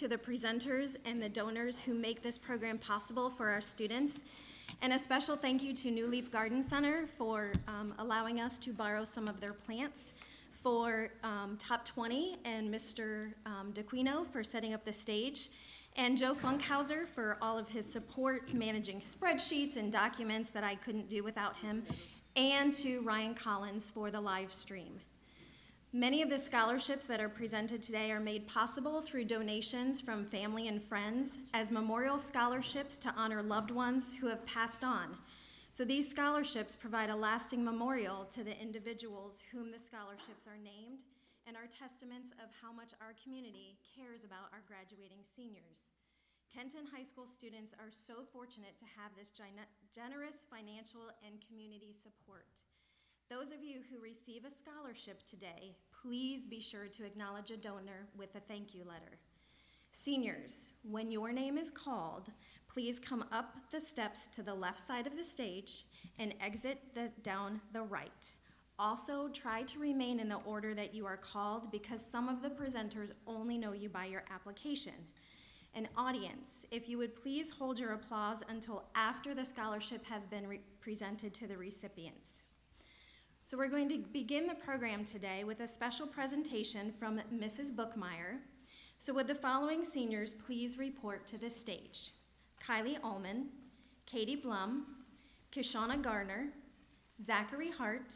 to the presenters and the donors who make this program possible for our students. And a special thank you to New Leaf Garden Center for allowing us to borrow some of their plants, for Top 20 and Mr. DeQuino for setting up the stage, and Joe Funkhauser for all of his support managing spreadsheets and documents that I couldn't do without him, and to Ryan Collins for the live stream. Many of the scholarships that are presented today are made possible through donations from family and friends as memorial scholarships to honor loved ones who have passed on. So these scholarships provide a lasting memorial to the individuals whom the scholarships are named and are testaments of how much our community cares about our graduating seniors. Kenton High School students are so fortunate to have this generous financial and community support. Those of you who receive a scholarship today, please be sure to acknowledge a donor with a thank you letter. Seniors, when your name is called, please come up the steps to the left side of the stage and exit down the right. Also, try to remain in the order that you are called because some of the presenters only know you by your application. An audience, if you would please hold your applause until after the scholarship has been presented to the recipients. So we're going to begin the program today with a special presentation from Mrs. Bookmeyer. So would the following seniors please report to the stage? Kylie Ullman, Katie Blum, Kishana Garner, Zachary Hart,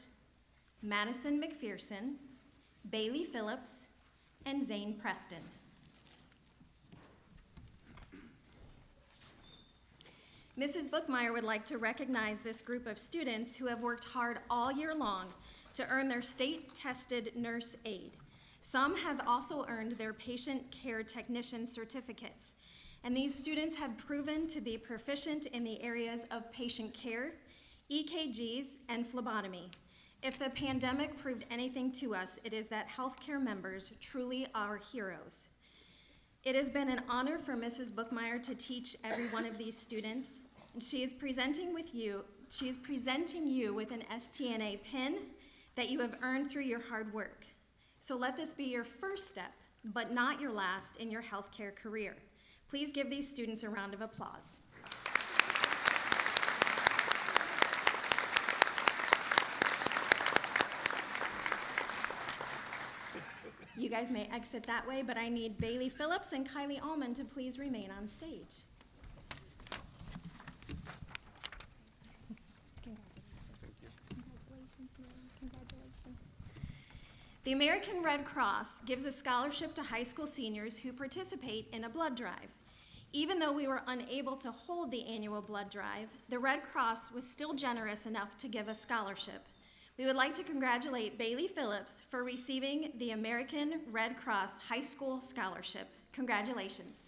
Madison McPherson, Bailey Phillips, and Zane Preston. Mrs. Bookmeyer would like to recognize this group of students who have worked hard all year long to earn their state-tested nurse aid. Some have also earned their patient care technician certificates, and these students have proven to be proficient in the areas of patient care, EKGs, and phlebotomy. If the pandemic proved anything to us, it is that healthcare members truly are heroes. It has been an honor for Mrs. Bookmeyer to teach every one of these students. And she is presenting you with an STNA pin that you have earned through your hard work. So let this be your first step, but not your last in your healthcare career. Please give these students a round of applause. You guys may exit that way, but I need Bailey Phillips and Kylie Ullman to please remain on stage. Congratulations. The American Red Cross gives a scholarship to high school seniors who participate in a blood drive. Even though we were unable to hold the annual blood drive, the Red Cross was still generous enough to give a scholarship. We would like to congratulate Bailey Phillips for receiving the American Red Cross High School Scholarship. Congratulations.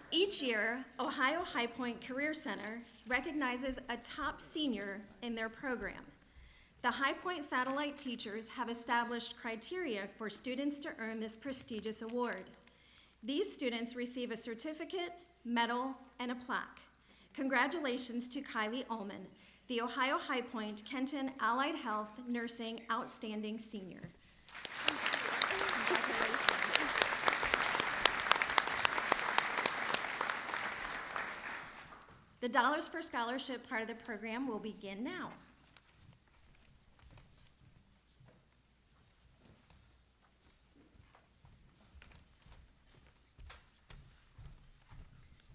Each year, Ohio High Point Career Center recognizes a top senior in their program. The High Point Satellite teachers have established criteria for students to earn this prestigious award. These students receive a certificate, medal, and a plaque. Congratulations to Kylie Ullman, the Ohio High Point Kenton Allied Health Nursing Outstanding Senior. The Dollars for Scholarship part of the program will begin now.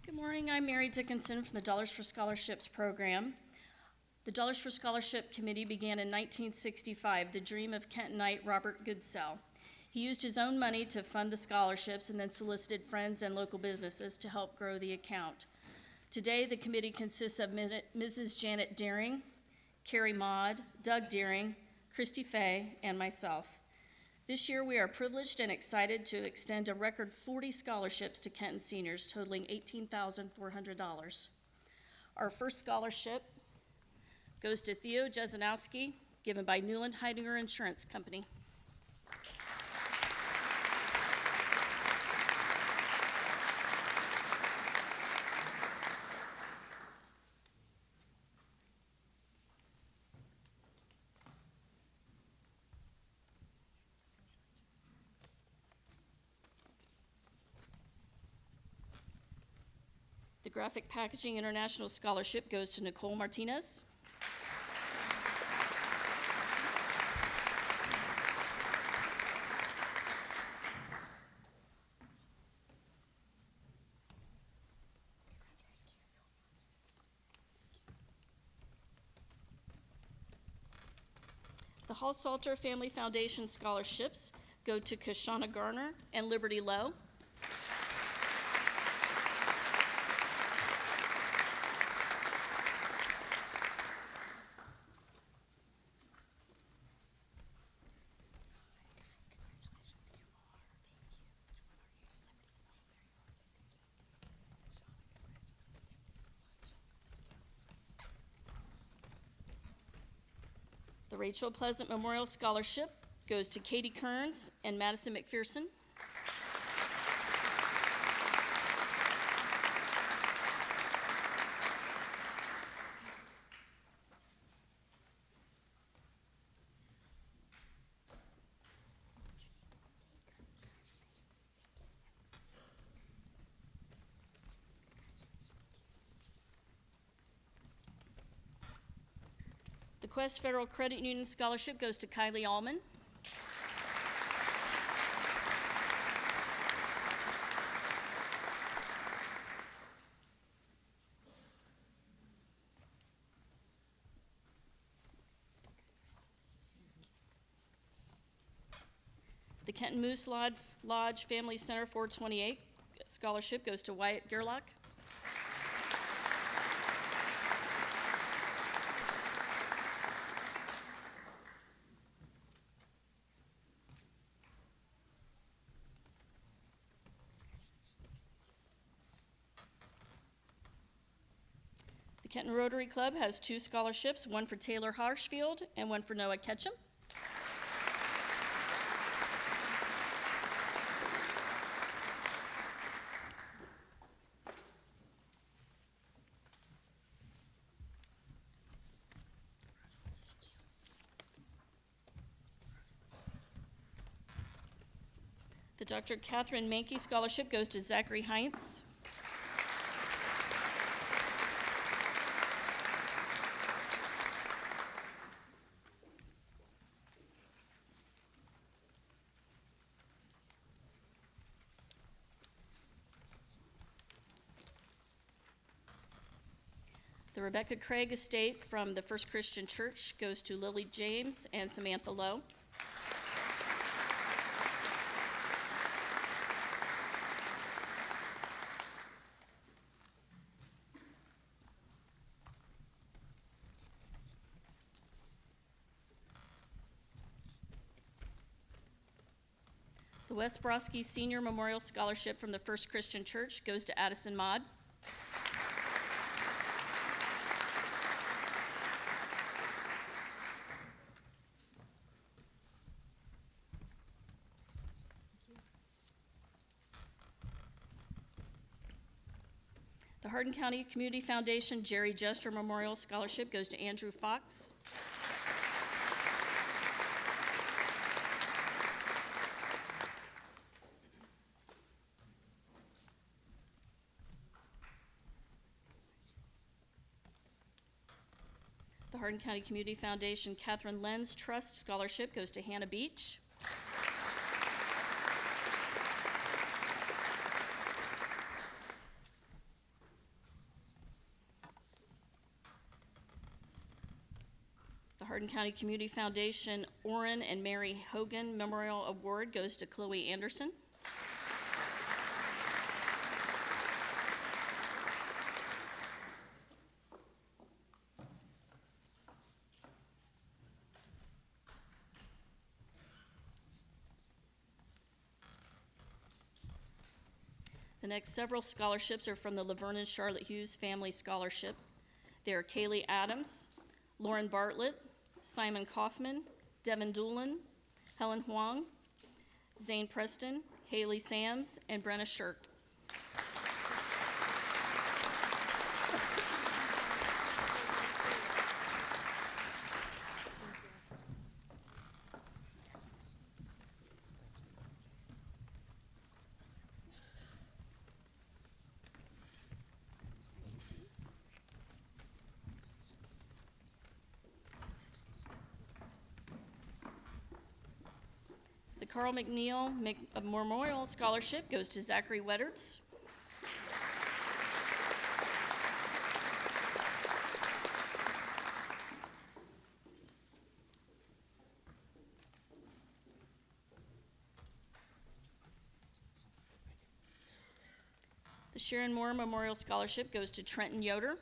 Good morning, I'm Mary Dickinson from the Dollars for Scholarships program. The Dollars for Scholarship Committee began in 1965, the dream of Kentonite Robert Goodsell. He used his own money to fund the scholarships and then solicited friends and local businesses to help grow the account. Today, the committee consists of Mrs. Janet Deering, Carrie Maud, Doug Deering, Christy Fay, and myself. This year, we are privileged and excited to extend a record 40 scholarships to Kenton seniors, totaling $18,400. Our first scholarship goes to Theo Jazonowski, given by Newland Heidinger Insurance Company. Graphic Packaging International Scholarship goes to Nicole Martinez. The Hall Salter Family Foundation scholarships go to Kashana Garner and Liberty Lowe. The Rachel Pleasant Memorial Scholarship goes to Katie Kearns and Madison McPherson. The Quest Federal Credit Union Scholarship goes to Kylie Allman. The Kenton Moose Lodge Family Center 428 scholarship goes to Wyatt Gerlach. The Kenton Rotary Club has 2 scholarships, one for Taylor Harshfield and one for Noah Ketchum. The Dr. Catherine Mankey Scholarship goes to Zachary Heinz. The Rebecca Craig Estate from the First Christian Church goes to Lily James and Samantha Lowe. The Wes Broski Senior Memorial Scholarship from the First Christian Church goes to Addison Maud. The Hardin County Community Foundation Jerry Jester Memorial Scholarship goes to Andrew Fox. The Hardin County Community Foundation Catherine Lenz Trust Scholarship goes to Hannah Beach. The Hardin County Community Foundation Orrin and Mary Hogan Memorial Award goes to Chloe Anderson. The next several scholarships are from the Laverne and Charlotte Hughes Family Scholarship. They are Kaylee Adams, Lauren Bartlett, Simon Kaufman, Devin Doolin, Helen Huang, Zane Preston, Haley Sams, and Brenna Shirk. Carl McNeil Memorial Scholarship goes to Zachary Wedderts. The Sharon Moore Memorial Scholarship goes to Trenton Yoder.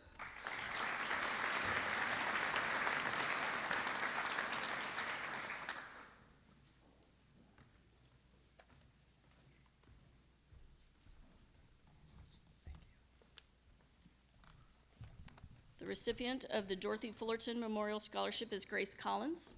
The recipient of the Dorothy Fullerton Memorial Scholarship is Grace Collins.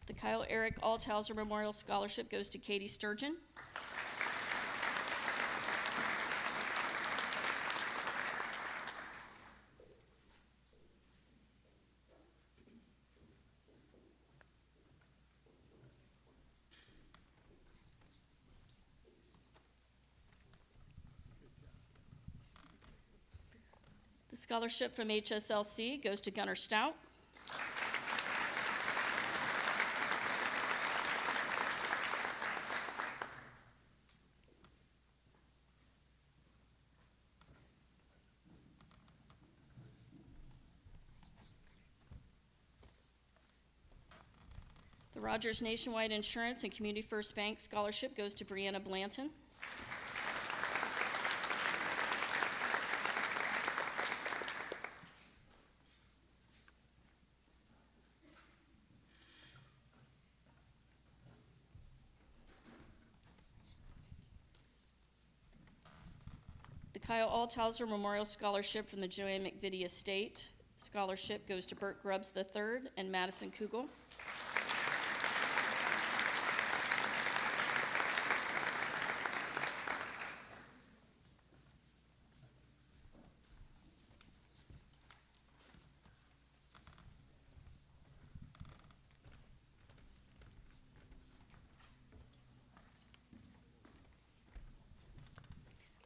The Kyle Eric Althauser Memorial Scholarship goes to Katie Sturgeon. The scholarship from HSLC goes to Gunnar Stout. The Rodgers Nationwide Insurance and Community First Bank Scholarship goes to Brianna Blanton. The Kyle Althauser Memorial Scholarship from the Joanne McVitie Estate Scholarship goes to Bert Grubbs III and Madison Kugel.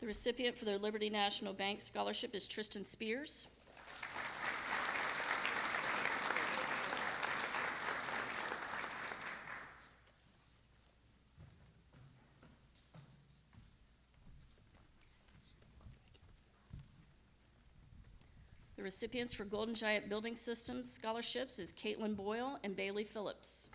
The recipient for the Liberty National Bank Scholarship is Tristan Spears. The recipients for Golden Giant Building Systems Scholarships is Caitlin Boyle and Bailey Phillips.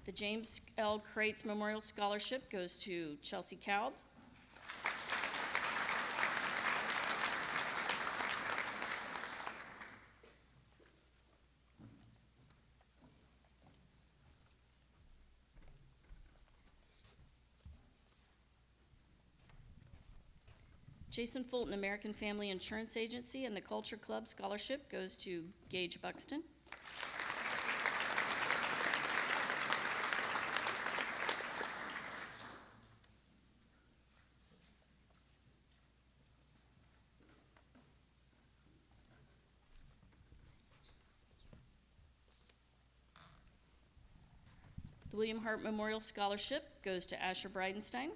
The James L. Crates Memorial Scholarship goes to Chelsea Cowd. Jason Fulton American Family Insurance Agency and the Culture Club Scholarship goes to Gage Buxton. The William Hart Memorial Scholarship goes to Asher Bridenstine.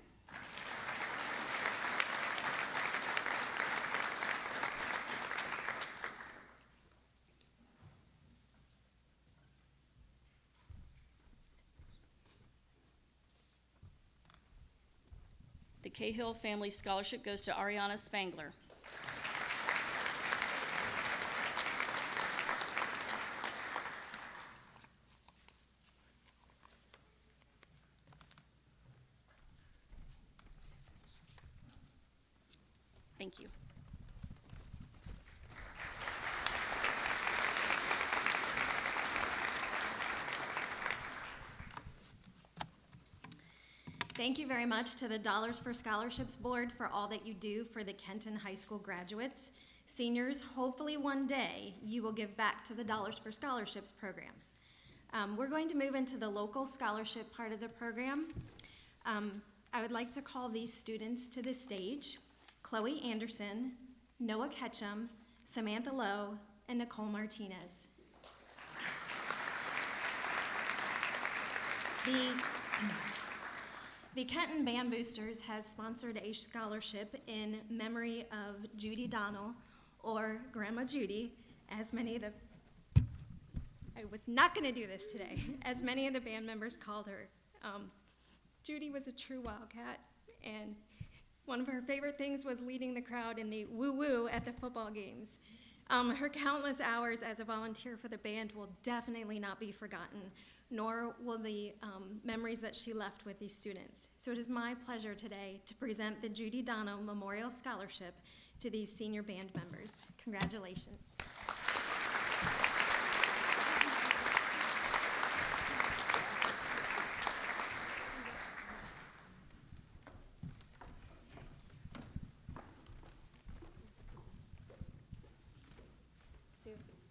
The Cahill Family Scholarship goes to Ariana Spangler. Thank you. Thank you very much to the Dollars for Scholarships Board for all that you do for the Kenton High School graduates. Seniors, hopefully one day you will give back to the Dollars for Scholarships program. We're going to move into the local scholarship part of the program. I would like to call these students to the stage: Chloe Anderson, Noah Ketchum, Samantha Lowe, and Nicole Martinez. The Kenton Band Boosters has sponsored a scholarship in memory of Judy Donnell, or Grandma Judy, as many of the, I was not gonna do this today, as many of the band members called her. Judy was a true wildcat, and one of her favorite things was leading the crowd in the woo-woo at the football games. Her countless hours as a volunteer for the band will definitely not be forgotten, nor will the memories that she left with these students. So it is my pleasure today to present the Judy Donnell Memorial Scholarship to these senior band members. Congratulations.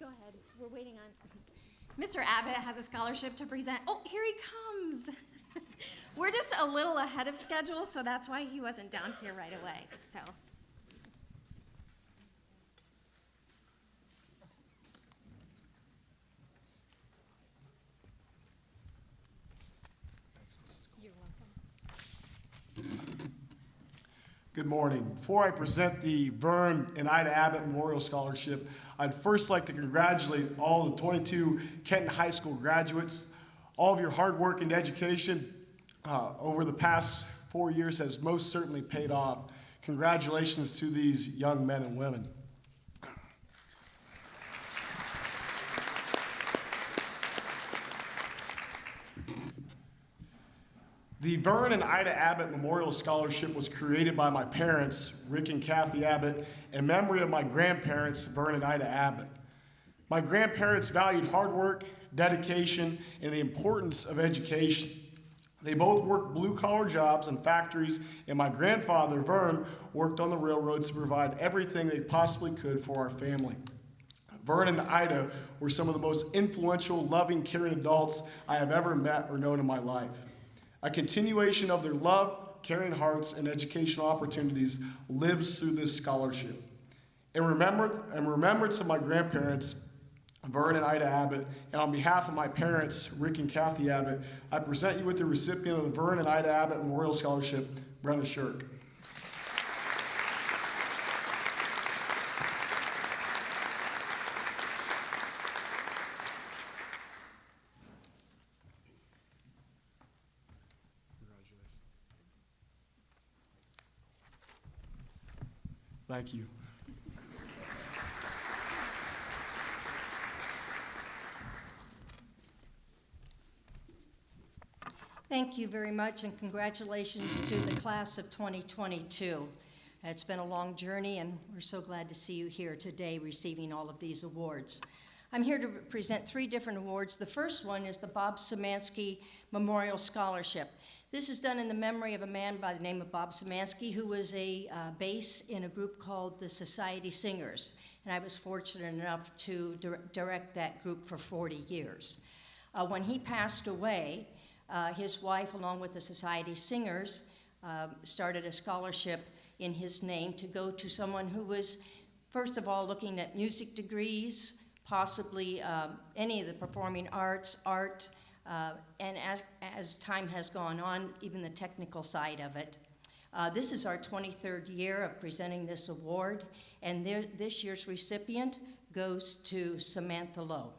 Go ahead, we're waiting on. Mr. Abbott has a scholarship to present. Oh, here he comes. We're just a little ahead of schedule, so that's why he wasn't down here right away, so. You're welcome. Good morning. Before I present the Verne and Ida Abbott Memorial Scholarship, I'd first like to congratulate all the 22 Kenton High School graduates. All of your hard work and education over the past 4 years has most certainly paid off. Congratulations to these young men and women. The Verne and Ida Abbott Memorial Scholarship was created by my parents, Rick and Kathy Abbott, in memory of my grandparents, Verne and Ida Abbott. My grandparents valued hard work, dedication, and the importance of education. They both worked blue-collar jobs in factories, and my grandfather, Verne, worked on the railroads to provide everything they possibly could for our family. Verne and Ida were some of the most influential, loving, caring adults I have ever met or known in my life. A continuation of their love, caring hearts, and educational opportunities lives through this scholarship. In remembrance of my grandparents, Verne and Ida Abbott, and on behalf of my parents, Rick and Kathy Abbott, I present you with the recipient of the Verne and Ida Abbott Memorial Scholarship, Brenda Shirk. Thank you. Thank you very much, and congratulations to the class of 2022. It's been a long journey, and we're so glad to see you here today receiving all of these awards. I'm here to present 3 different awards. The first one is the Bob Samanski Memorial Scholarship. This is done in the memory of a man by the name of Bob Samanski, who was a bass in a group called the Society Singers, and I was fortunate enough to direct that group for 40 years. When he passed away, his wife, along with the Society Singers, started a scholarship in his name to go to someone who was, first of all, looking at music degrees, possibly any of the performing arts, art, and as time has gone on, even the technical side of it. This is our 23rd year of presenting this award, and this year's recipient goes to Samantha Lowe.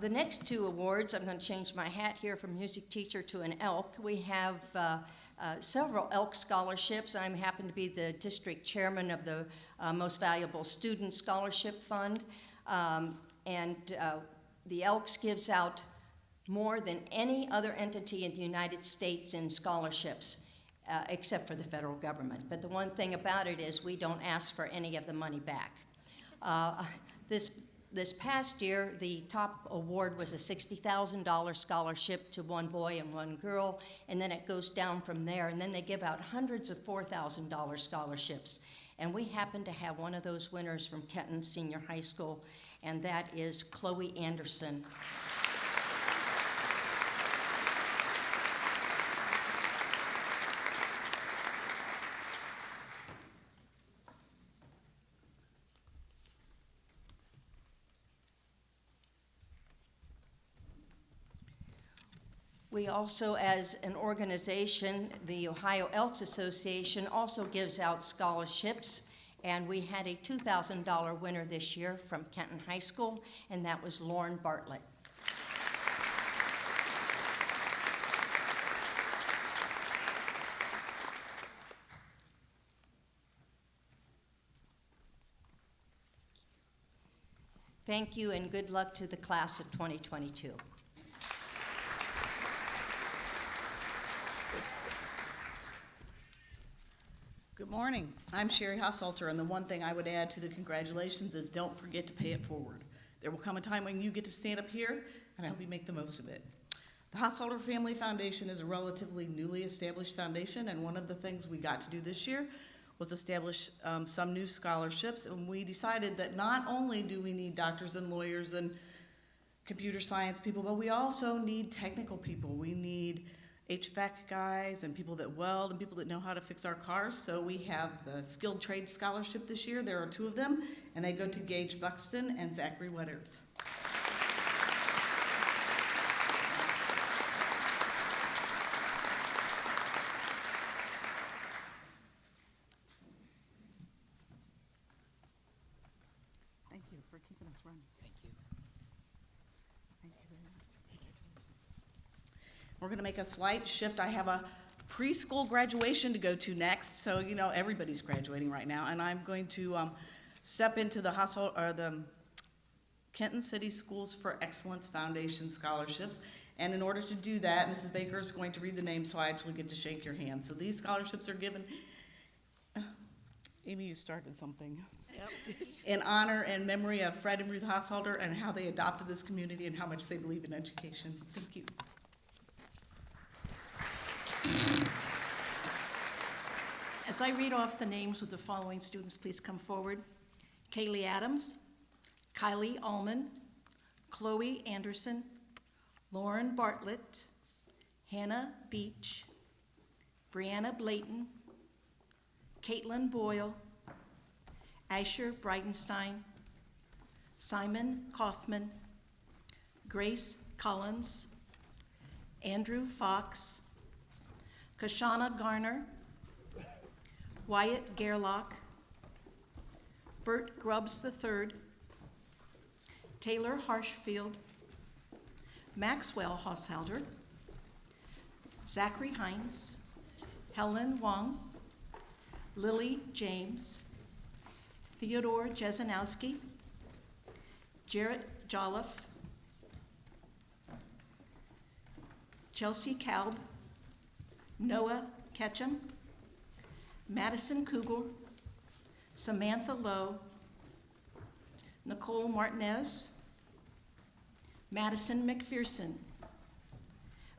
The next 2 awards, I'm going to change my hat here from music teacher to an Elk. We have several Elk scholarships. I happen to be the district chairman of the Most Valuable Student Scholarship Fund. The Elks gives out more than any other entity in the United States in scholarships, except for the federal government. But the one thing about it is we don't ask for any of the money back. This This past year, the top award was a $60,000 scholarship to one boy and one girl, and then it goes down from there, and then they give out hundreds of $4,000 scholarships. And we happen to have one of those winners from Kenton Senior High School, and that is Chloe Anderson. We also, as an organization, the Ohio Elks Association also gives out scholarships, and we had a $2,000 winner this year from Kenton High School, and that was Lauren Bartlett. Thank you, and good luck to the class of 2022. Good morning. I'm Sherry Haushalter, and the one thing I would add to the congratulations is don't forget to pay it forward. There will come a time when you get to stand up here, and I hope you make the most of it. The Haushalter Family Foundation is a relatively newly established foundation, and one of the things we got to do this year was establish some new scholarships, and we decided that not only do we need doctors and lawyers and computer science people, but we also need technical people. We need HVAC guys and people that weld and people that know how to fix our cars. So we have the Skilled Trade Scholarship this year. There are 2 of them, and they go to Gage Buxton and Zachary Wetters. Thank you for keeping us running. Thank you. Thank you very much. We're going to make a slight shift. I have a preschool graduation to go to next, so you know everybody's graduating right now, and I'm going to step into the Kenton City Schools for Excellence Foundation scholarships. And in order to do that, Mrs. Baker is going to read the names, so I actually get to shake your hand. So these scholarships are given. Amy, you started something. Yep. In honor and memory of Fred and Ruth Haushalter and how they adopted this community and how much they believe in education. Thank you. As I read off the names with the following students, please come forward. Kaylee Adams, Kylie Ullman, Chloe Anderson, Lauren Bartlett, Hannah Beach, Brianna Blayton, Caitlin Boyle, Asher Breitenstein, Simon Kaufman, Grace Collins, Andrew Fox, Kashana Garner, Wyatt Gerlach, Bert Grubbs III, Taylor Harshfield, Maxwell Haushalter, Zachary Hines, Helen Wong, Lily James, Theodore Jazonowski, Jarrett Jolliffe, Chelsea Kalb, Noah Ketchum, Madison Kugel, Samantha Lowe, Nicole Martinez, Madison McPherson,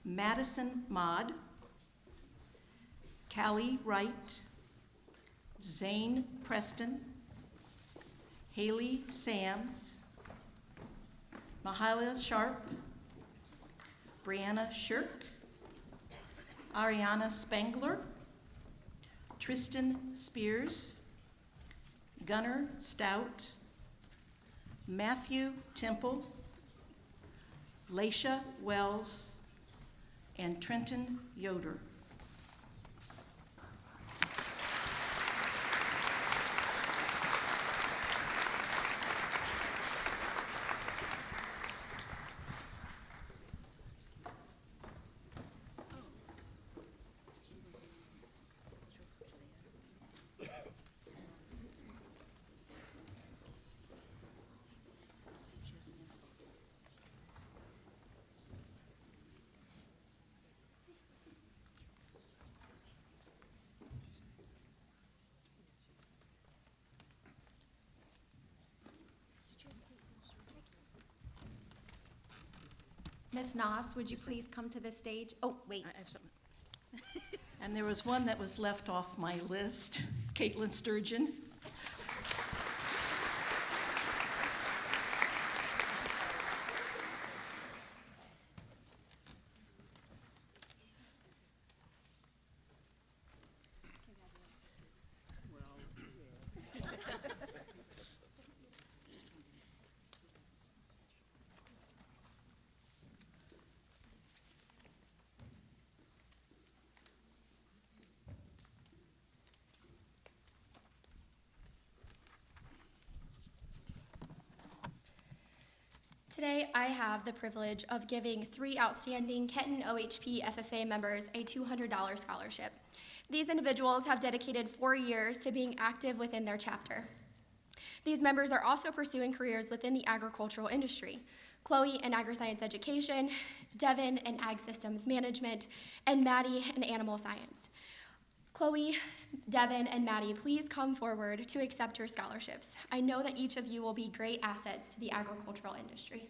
Madison Maude, Callie Wright, Zane Preston, Haley Sams, Mahala Sharp, Brianna Shirk, Ariana Spangler, Tristan Spears, Gunnar Stout, Matthew Temple, Laisha Wells, and Trenton Yoder. Ms. Noss, would you please come to the stage? Oh, wait. I have something. And there was one that was left off my list, Caitlyn Sturgeon. Today, I have the privilege of giving 3 outstanding Kenton OHP FFA members a $200 scholarship. These individuals have dedicated 4 years to being active within their chapter. These members are also pursuing careers within the agricultural industry. Chloe in agri-science education, Devin in ag systems management, and Maddie in animal science. Chloe, Devin, and Maddie, please come forward to accept your scholarships. I know that each of you will be great assets to the agricultural industry.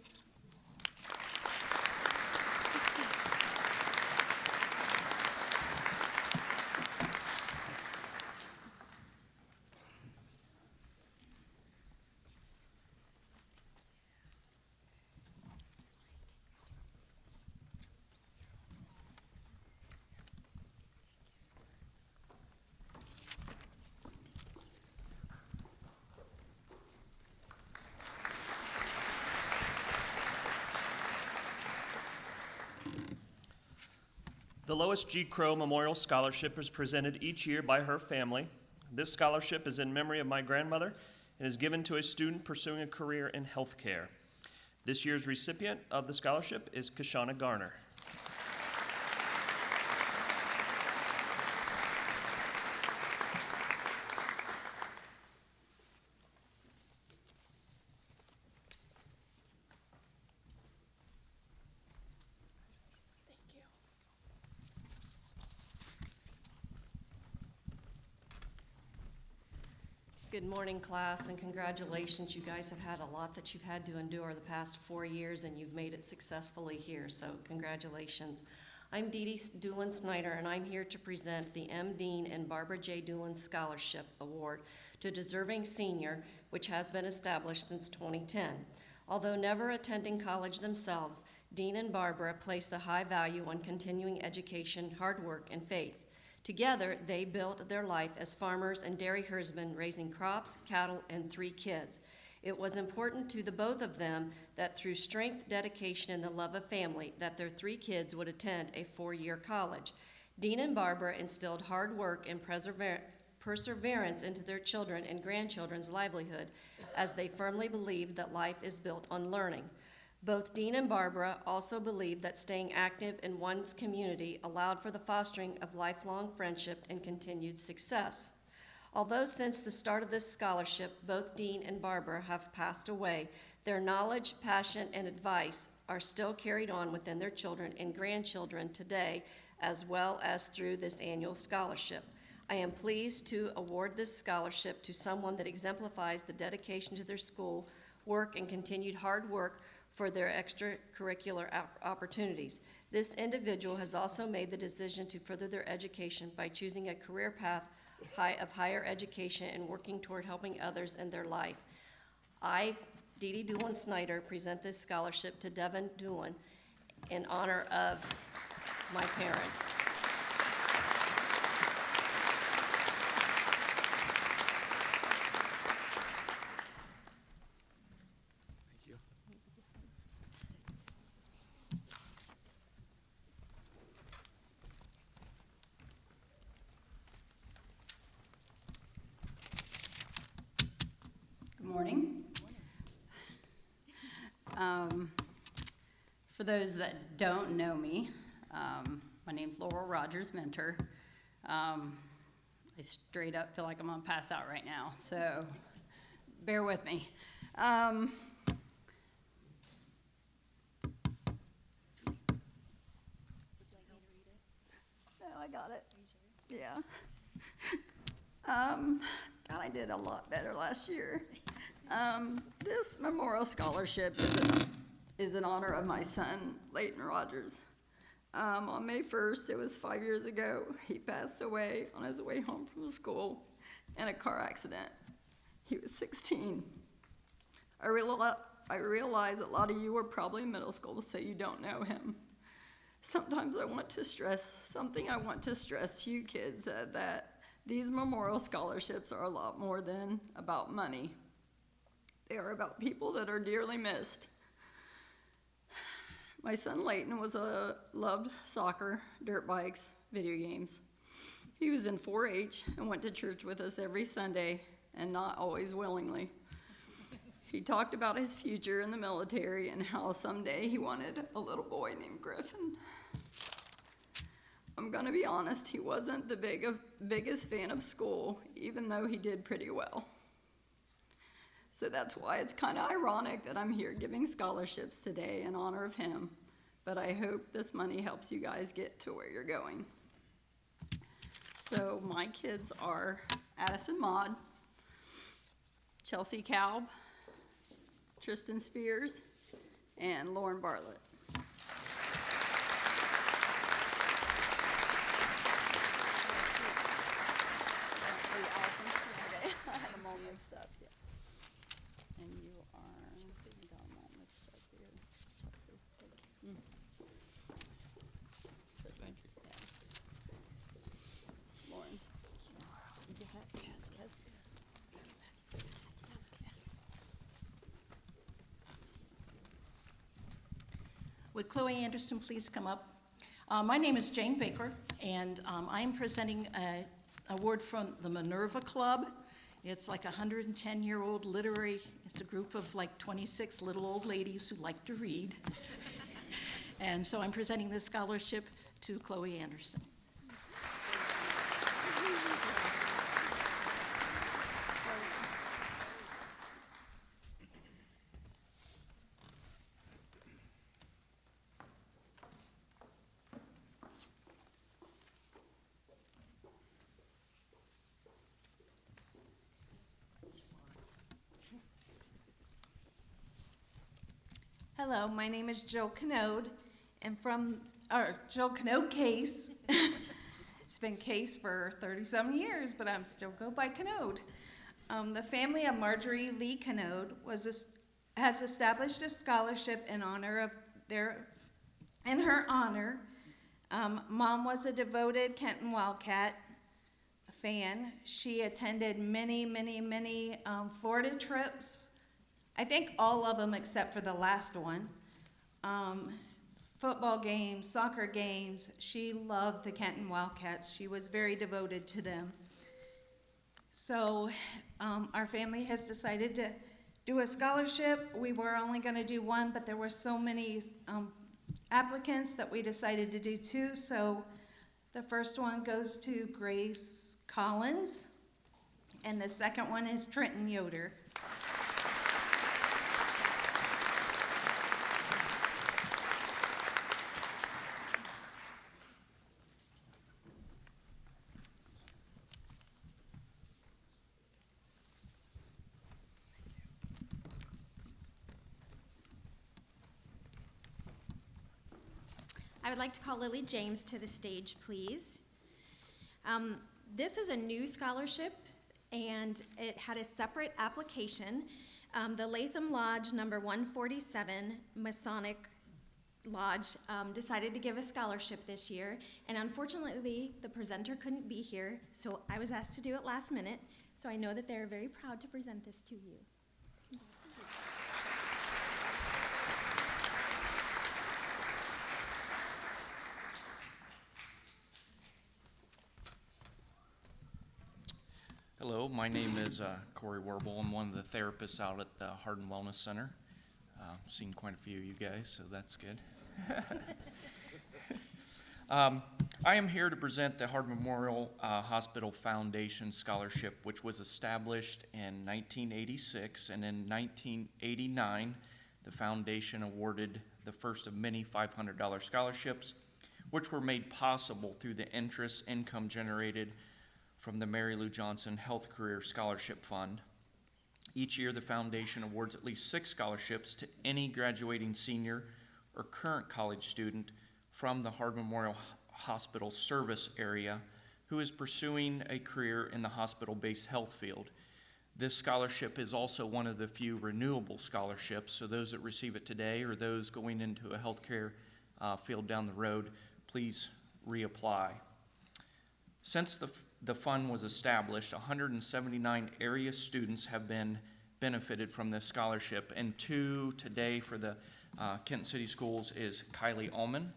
The Lois G. Crow Memorial Scholarship is presented each year by her family. This scholarship is in memory of my grandmother and is given to a student pursuing a career in healthcare. This year's recipient of the scholarship is Kashana Garner. Good morning, class, and congratulations. You guys have had a lot that you've had to endure the past 4 years, and you've made it successfully here, so congratulations. I'm Dee Dee Doolin Snyder, and I'm here to present the M. Dean and Barbara J. Doolin Scholarship Award to a deserving senior, which has been established since 2010. Although never attending college themselves, Dean and Barbara placed a high value on continuing education, hard work, and faith. Together, they built their life as farmers and dairy herdsmen, raising crops, cattle, and 3 kids. It was important to the both of them that through strength, dedication, and the love of family, that their 3 kids would attend a 4-year college. Dean and Barbara instilled hard work and perseverance into their children and grandchildren's livelihood, as they firmly believed that life is built on learning. Both Dean and Barbara also believed that staying active in one's community allowed for the fostering of lifelong friendship and continued success. Although since the start of this scholarship, both Dean and Barbara have passed away, their knowledge, passion, and advice are still carried on within their children and grandchildren today, as well as through this annual scholarship. I am pleased to award this scholarship to someone that exemplifies the dedication to their school, work, and continued hard work for their extracurricular opportunities. This individual has also made the decision to further their education by choosing a career path of higher education and working toward helping others in their life. I, Dee Dee Doolin Snyder, present this scholarship to Devin Doolin in honor of my parents. Morning. For those that don't know me, my name's Laurel Rodgers, mentor. I straight up feel like I'm gonna pass out right now, so bear with me. No, I got it. Yeah. God, I did a lot better last year. This memorial scholarship is is in honor of my son, Leighton Rogers. On May 1st, it was 5 years ago, he passed away on his way home from school in a car accident. He was 16. I realize a lot of you are probably in middle school, so you don't know him. Sometimes I want to stress to you kids that these memorial scholarships are a lot more than about money. They are about people that are dearly missed. My son Leighton loved soccer, dirt bikes, video games. He was in 4-H and went to church with us every Sunday, and not always willingly. He talked about his future in the military and how someday he wanted a little boy named Griffin. I'm gonna be honest, he wasn't the biggest fan of school, even though he did pretty well. So that's why it's kind of ironic that I'm here giving scholarships today in honor of him, but I hope this money helps you guys get to where you're going. So my kids are Addison Maud, Chelsea Kalb, Tristan Spears, and Lauren Bartlett. I had them all mixed up, yeah. And you are, I got them all mixed up here. Let's see, thank you. Tristan, yeah. Lauren. Yes. Would Chloe Anderson please come up? My name is Jane Baker, and I'm presenting an award from the Minerva Club. It's like a 110-year-old literary, it's a group of like 26 little old ladies who like to read. And so I'm presenting this scholarship to Chloe Anderson. Hello, my name is Jill Canode, and Jill Canode Case. It's been Case for 30-some years, but I'm still go by Canode. The family of Marjorie Lee Canode has established a scholarship in her honor. Mom was a devoted Kenton Wildcat fan. She attended many Florida trips. I think all of them except for the last one. Football games, soccer games. She loved the Kenton Wildcats. She was very devoted to them. So our family has decided to do a scholarship. We were only going to do one, but there were so many applicants that we decided to do two. So the first one goes to Grace Collins, and the second one is Trenton Yoder. I would like to call Lily James to the stage, please. This is a new scholarship, and it had a separate application. The Latham Lodge number 147 Masonic Lodge decided to give a scholarship this year, and unfortunately, the presenter couldn't be here, so I was asked to do it last minute, so I know that they're very proud to present this to you. Hello, my name is Corey Warble. I'm one of the therapists out at the Hartman Wellness Center. Seen quite a few of you guys, so that's good. I am here to present the Hartman Memorial Hospital Foundation Scholarship, which was established in 1986, and in 1989, the foundation awarded the first of many $500 scholarships, which were made possible through the interest income generated from the Mary Lou Johnson Health Career Scholarship Fund. Each year, the foundation awards at least 6 scholarships to any graduating senior or current college student from the Hartman Memorial Hospital service area who is pursuing a career in the hospital-based health field. This scholarship is also one of the few renewable scholarships, so those that receive it today or those going into a healthcare field down the road, please reapply. Since the fund was established, 179 area students have been benefited from this scholarship, and 2 today for the Kenton City Schools is Kaylee Adams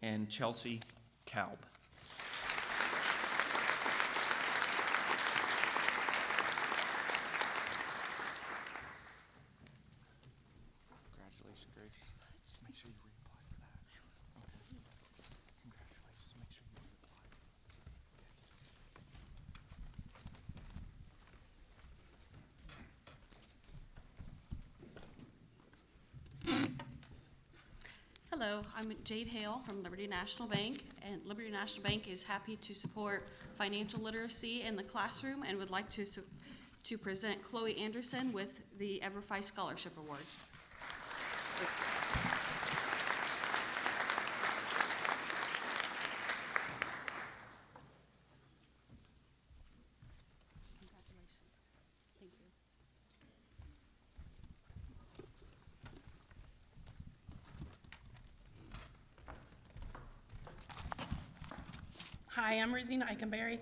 and Chelsea Kalb. Congratulations, Grace. Just make sure you reapply for that. Okay. Congratulations. Make sure you reapply. Hello, I'm Jade Hale from Liberty National Bank, and Liberty National Bank is happy to support financial literacy in the classroom and would like to present Chloe Anderson with the EverFi Scholarship Award. Congratulations. Thank you. Hi, I'm Rosina Eikenberry.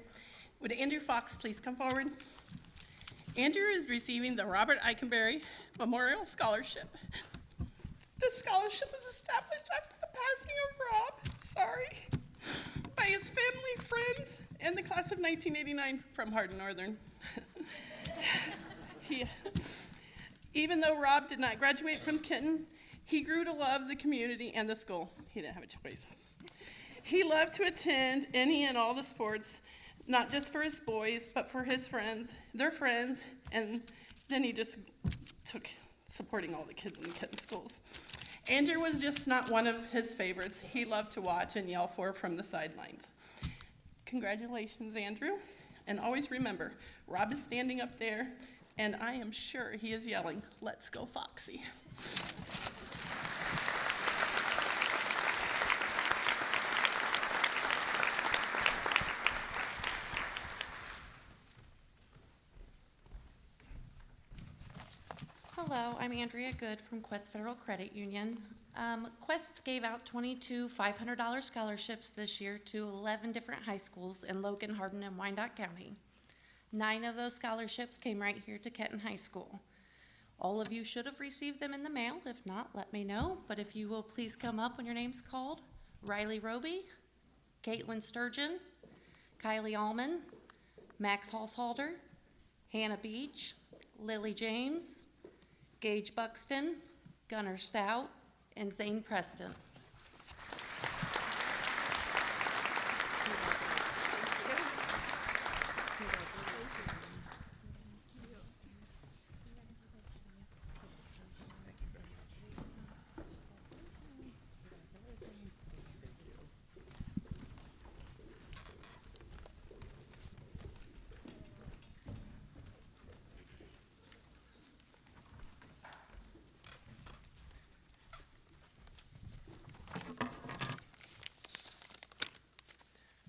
Would Andrew Fox please come forward? Andrew is receiving the Robert Eikenberry Memorial Scholarship. This scholarship was established after the passing of Rob, by his family, friends, and the class of 1989 from Hardin Northern. Even though Rob did not graduate from Kenton, he grew to love the community and the school. He didn't have a choice. He loved to attend any and all the sports, not just for his boys, but for his friends, their friends, and then he just took supporting all the kids in the Kenton schools. Andrew was just not one of his favorites. He loved to watch and yell for from the sidelines. Congratulations, Andrew. And always remember, Rob is standing up there, and I am sure he is yelling, "Let's go, Foxy." Hello, I'm Andrea Good from Quest Federal Credit Union. Quest gave out 22 $500 scholarships this year to 11 different high schools in Logan, Hardin, and Wyandotte County. 9 of those scholarships came right here to Kenton High School. All of you should have received them in the mail. If not, let me know. But if you will please come up when your name's called. Riley Roby, Caitlyn Sturgeon, Kylie Allman, Max Haushalter, Hannah Beach, Lily James, Gage Buxton, Gunnar Stout, and Zane Preston.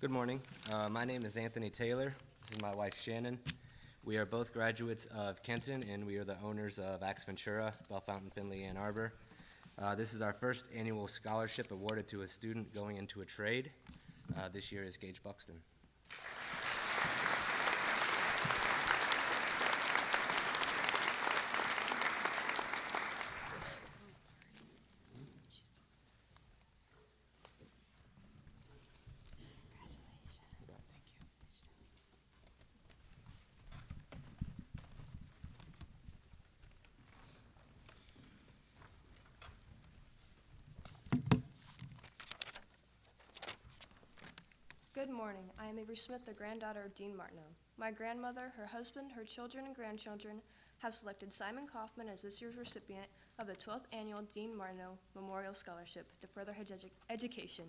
Good morning. My name is Anthony Taylor. This is my wife, Shannon. We are both graduates of Kenton, and we are the owners of Axe Ventura, Bell Fountain, Findlay, Ann Arbor. This is our first annual scholarship awarded to a student going into a trade. This year is Gage Buxton. Good morning. I am Avery Smith, the granddaughter of Dean Martineau. My grandmother, her husband, her children, and grandchildren have selected Simon Kaufman as this year's recipient of the 12th Annual Dean Martineau Memorial Scholarship to further his education.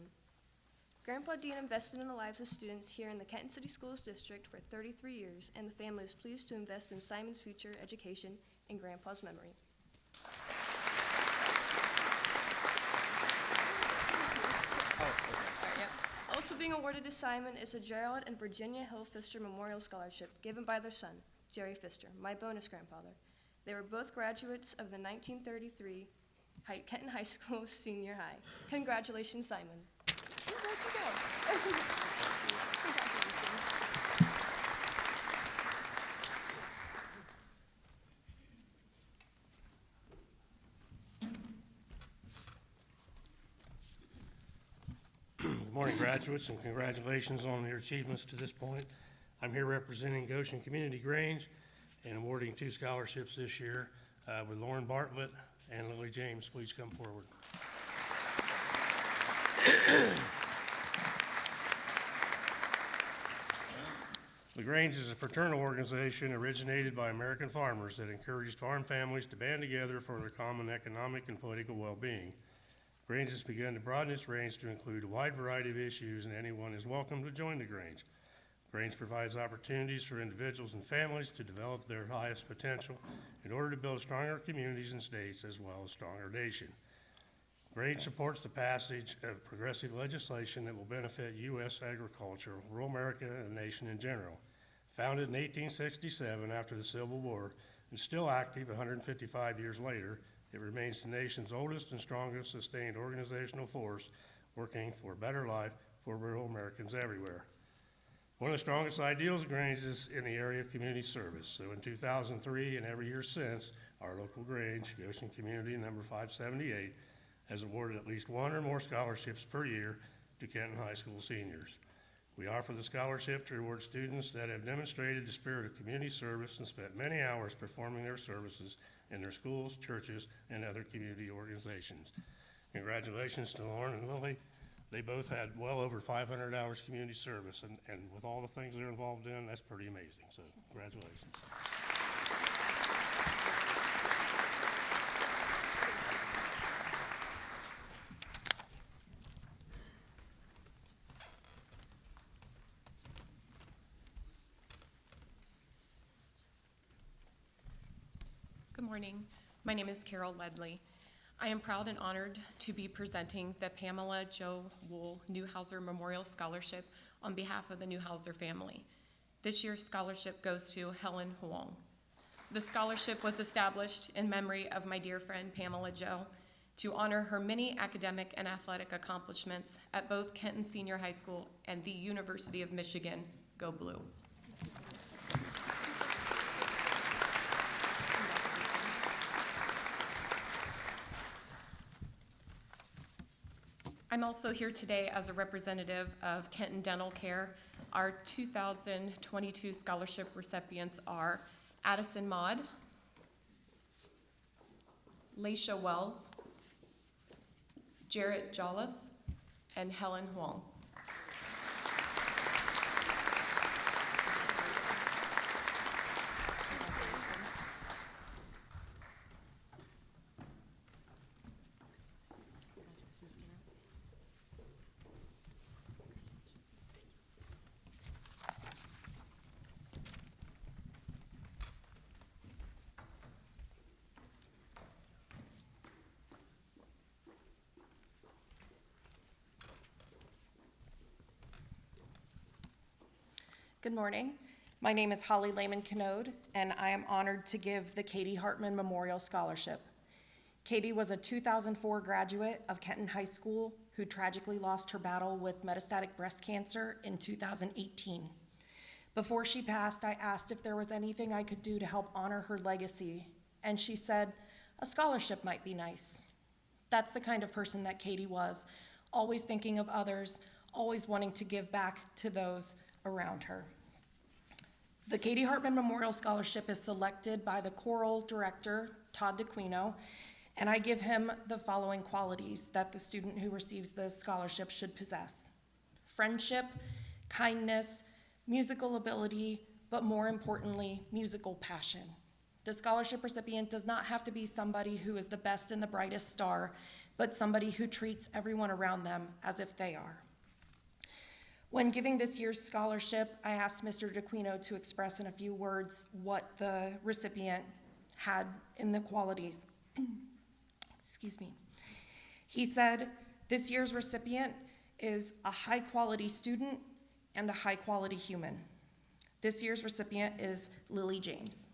Grandpa Dean invested in the lives of students here in the Kenton City Schools District for 33 years, and the family is pleased to invest in Simon's future education in Grandpa's memory. Also being awarded to Simon is the Gerald and Virginia Hill Pfister Memorial Scholarship given by their son, Jerry Pfister, my bonus grandfather. They were both graduates of the 1933 Kenton High School Senior High. Congratulations, Simon. Where'd you go? Congratulations. Good morning, graduates, and congratulations on your achievements to this point. I'm here representing Goshen Community Grange and awarding 2 scholarships this year with Lauren Bartlett and Lily James. Please come forward. The Grange is a fraternal organization originated by American farmers that encouraged farm families to band together for their common economic and political well-being. Grange has begun to broaden its range to include a wide variety of issues, and anyone is welcome to join the Grange. Grange provides opportunities for individuals and families to develop their highest potential in order to build stronger communities and states as well as stronger nation. Grange supports the passage of progressive legislation that will benefit U.S. agriculture, rural America, and the nation in general. Founded in 1867 after the Civil War and still active 155 years later, it remains the nation's oldest and strongest sustained organizational force working for a better life for rural Americans everywhere. One of the strongest ideals of Grange is in the area of community service. So in 2003 and every year since, our local Grange, Goshen Community number 578, has awarded at least 1 or more scholarships per year to Kenton High School seniors. We offer the scholarship to reward students that have demonstrated the spirit of community service and spent many hours performing their services in their schools, churches, and other community organizations. Congratulations to Lauren and Lily. They both had well over 500 hours community service, and with all the things they're involved in, that's pretty amazing, so congratulations. Good morning. My name is Carol Ledley. I am proud and honored to be presenting the Pamela Jo Wool Newhouser Memorial Scholarship on behalf of the Newhouser family. This year's scholarship goes to Helen Huang. The scholarship was established in memory of my dear friend Pamela Jo to honor her many academic and athletic accomplishments at both Kenton Senior High School and the University of Michigan. Go Blue. I'm also here today as a representative of Kenton Dental Care. Our 2022 scholarship recipients are Addison Maud, Laisha Wells, Jarrett Jolliffe, and Helen Huang. Good morning. My name is Holly Layman Canode, and I am honored to give the Katie Hartman Memorial Scholarship. Katie was a 2004 graduate of Kenton High School who tragically lost her battle with metastatic breast cancer in 2018. Before she passed, I asked if there was anything I could do to help honor her legacy, and she said, a scholarship might be nice. That's the kind of person that Katie was, always thinking of others, always wanting to give back to those around her. The Katie Hartman Memorial Scholarship is selected by the choral director, Todd DeQuino, and I give him the following qualities that the student who receives the scholarship should possess: friendship, kindness, musical ability, but more importantly, musical passion. The scholarship recipient does not have to be somebody who is the best and the brightest star, but somebody who treats everyone around them as if they are. When giving this year's scholarship, I asked Mr. DeQuino to express in a few words what the recipient had in the qualities. Excuse me. He said, this year's recipient is a high-quality student and a high-quality human. This year's recipient is Lily James.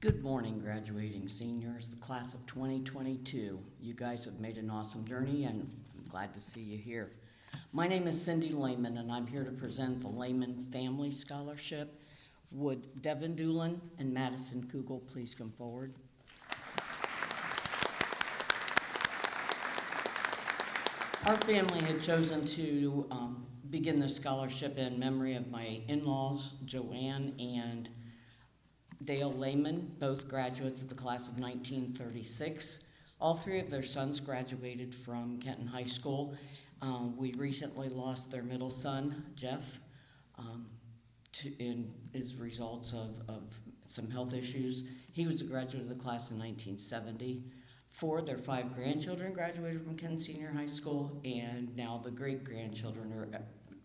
Good morning, graduating seniors, the class of 2022. You guys have made an awesome journey, and I'm glad to see you here. My name is Cindy Layman, and I'm here to present the Layman Family Scholarship. Would Devin Doolin and Madison Kugel please come forward? Our family had chosen to begin this scholarship in memory of my in-laws, Joanne and Dale Layman, both graduates of the class of 1936. All three of their sons graduated from Kenton High School. We recently lost their middle son, Jeff, as results of some health issues. He was a graduate of the class in 1970. 4 of their 5 grandchildren graduated from Kenton Senior High School, and now the great-grandchildren are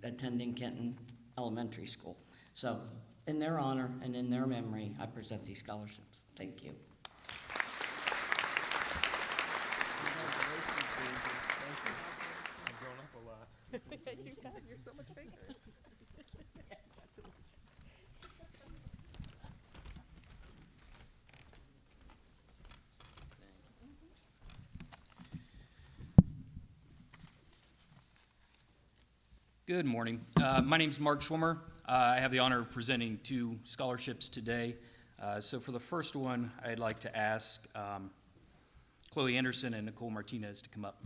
attending Kenton Elementary School. So, in their honor and in their memory, I present these scholarships. Thank you. I've grown up a lot. Yeah, you have. You're so much bigger. Good morning. My name's Mark Schwimmer. I have the honor of presenting 2 scholarships today. So for the first one, I'd like to ask Chloe Anderson and Nicole Martinez to come up.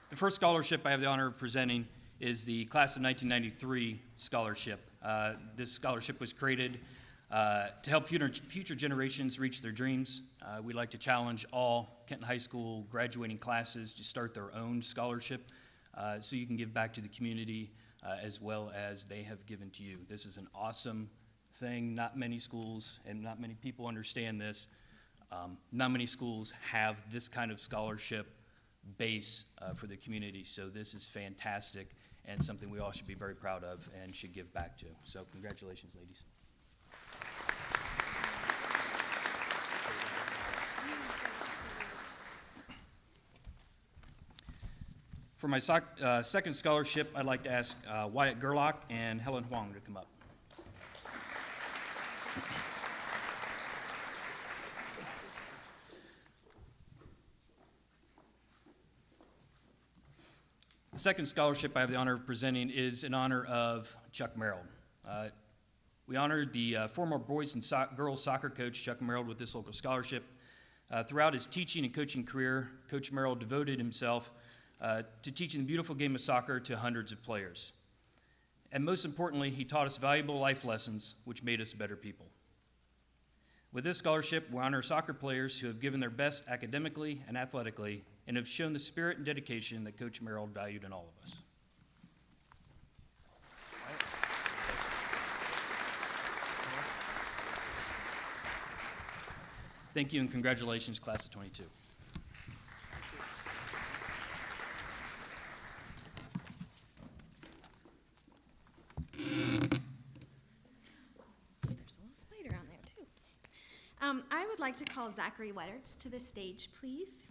The first scholarship I have the honor of presenting is the class of 1993 scholarship. This scholarship was created to help future generations reach their dreams. We'd like to challenge all Kenton High School graduating classes to start their own scholarship so you can give back to the community as well as they have given to you. This is an awesome thing. Not many schools and not many people understand this. Not many schools have this kind of scholarship base for the community, so this is fantastic and something we all should be very proud of and should give back to. So congratulations, ladies. For my second scholarship, I'd like to ask Wyatt Gerlach and Helen Huang to come up. The second scholarship I have the honor of presenting is in honor of Chuck Merrill. We honored the former boys and girls soccer coach, Chuck Merrill, with this local scholarship. Throughout his teaching and coaching career, Coach Merrill devoted himself to teaching the beautiful game of soccer to hundreds of players. And most importantly, he taught us valuable life lessons which made us better people. With this scholarship, we honor soccer players who have given their best academically and athletically and have shown the spirit and dedication that Coach Merrill valued in all of us. Thank you and congratulations, class of 22. There's a little spider on there, too. I would like to call Zachary Wedderts to the stage, please.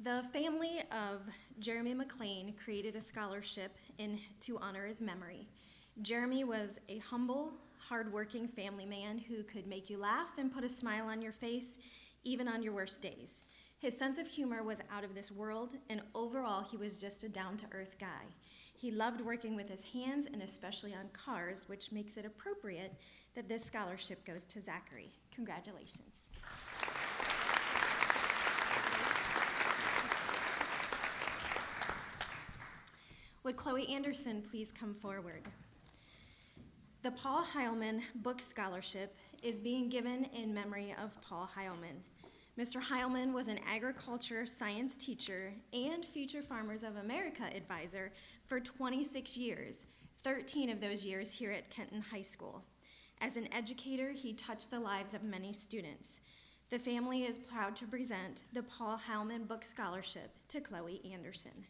The family of Jeremy Mclean created a scholarship to honor his memory. Jeremy was a humble, hardworking family man who could make you laugh and put a smile on your face, even on your worst days. His sense of humor was out of this world, and overall, he was just a down-to-earth guy. He loved working with his hands, and especially on cars, which makes it appropriate that this scholarship goes to Zachary. Congratulations. Would Chloe Anderson please come forward? The Paul Heilman Book Scholarship is being given in memory of Paul Heilman. Mr. Heilman was an agriculture science teacher and Future Farmers of America advisor for 26 years, 13 of those years here at Kenton High School. As an educator, he touched the lives of many students. The family is proud to present the Paul Heilman Book Scholarship to Chloe Anderson.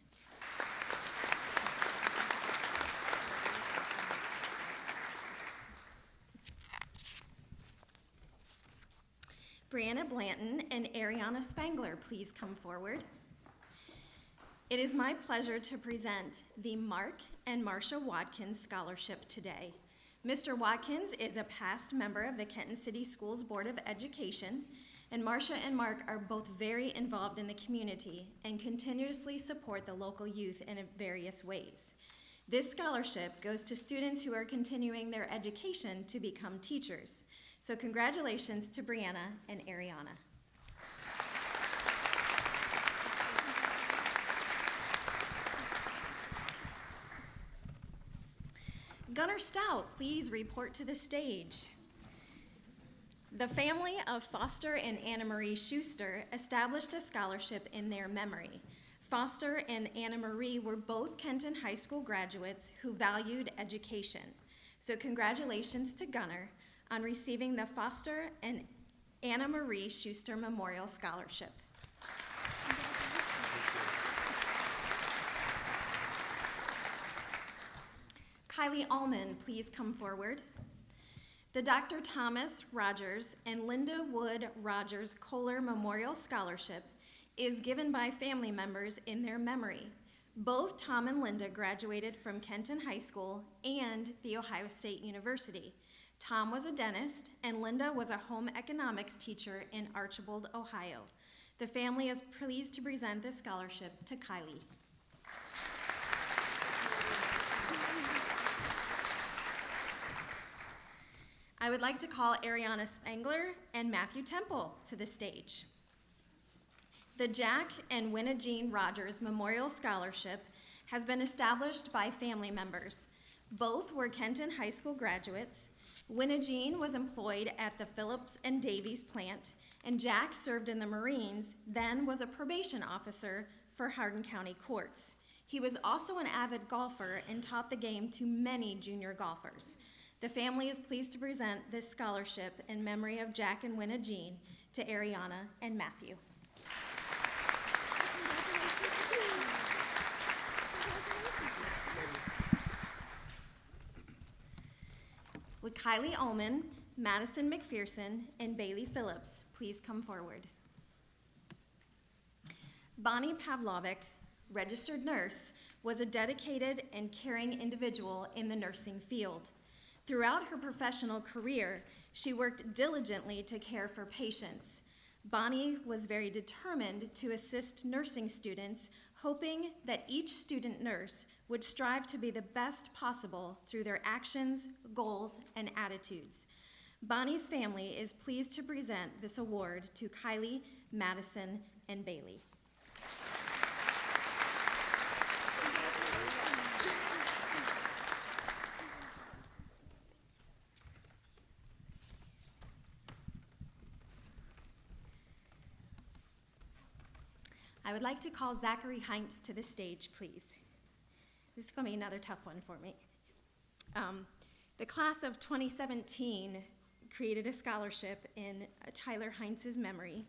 Brianna Blanton and Ariana Spangler, please come forward. It is my pleasure to present the Mark and Marsha Watkins Scholarship today. Mr. Watkins is a past member of the Kenton City Schools Board of Education, and Marsha and Mark are both very involved in the community and continuously support the local youth in various ways. This scholarship goes to students who are continuing their education to become teachers. So congratulations to Brianna and Ariana. Gunnar Stout, please report to the stage. The family of Foster and Anna Marie Schuster established a scholarship in their memory. Foster and Anna Marie were both Kenton High School graduates who valued education. So congratulations to Gunnar on receiving the Foster and Anna Marie Schuster Memorial Scholarship. Kylie Allman, please come forward. The Dr. Thomas Rodgers and Linda Wood Rodgers Kohler Memorial Scholarship is given by family members in their memory. Both Tom and Linda graduated from Kenton High School and The Ohio State University. Tom was a dentist, and Linda was a home economics teacher in Archibald, Ohio. The family is pleased to present this scholarship to Kylie. I would like to call Ariana Spangler and Matthew Temple to the stage. The Jack and Wina Jean Rodgers Memorial Scholarship has been established by family members. Both were Kenton High School graduates. Wina Jean was employed at the Phillips and Davies plant, and Jack served in the Marines, then was a probation officer for Hardin County Courts. He was also an avid golfer and taught the game to many junior golfers. The family is pleased to present this scholarship in memory of Jack and Wina Jean to Ariana and Matthew. Would Kylie Ullman, Madison McPherson, and Bailey Phillips please come forward? Bonnie Pavlovic, registered nurse, was a dedicated and caring individual in the nursing field. Throughout her professional career, she worked diligently to care for patients. Bonnie was very determined to assist nursing students, hoping that each student nurse would strive to be the best possible through their actions, goals, and attitudes. Bonnie's family is pleased to present this award to Kylie, Madison, and Bailey. I would like to call Zachary Heinz to the stage, please. This is going to be another tough one for me. The class of 2017 created a scholarship in Tyler Heinz's memory.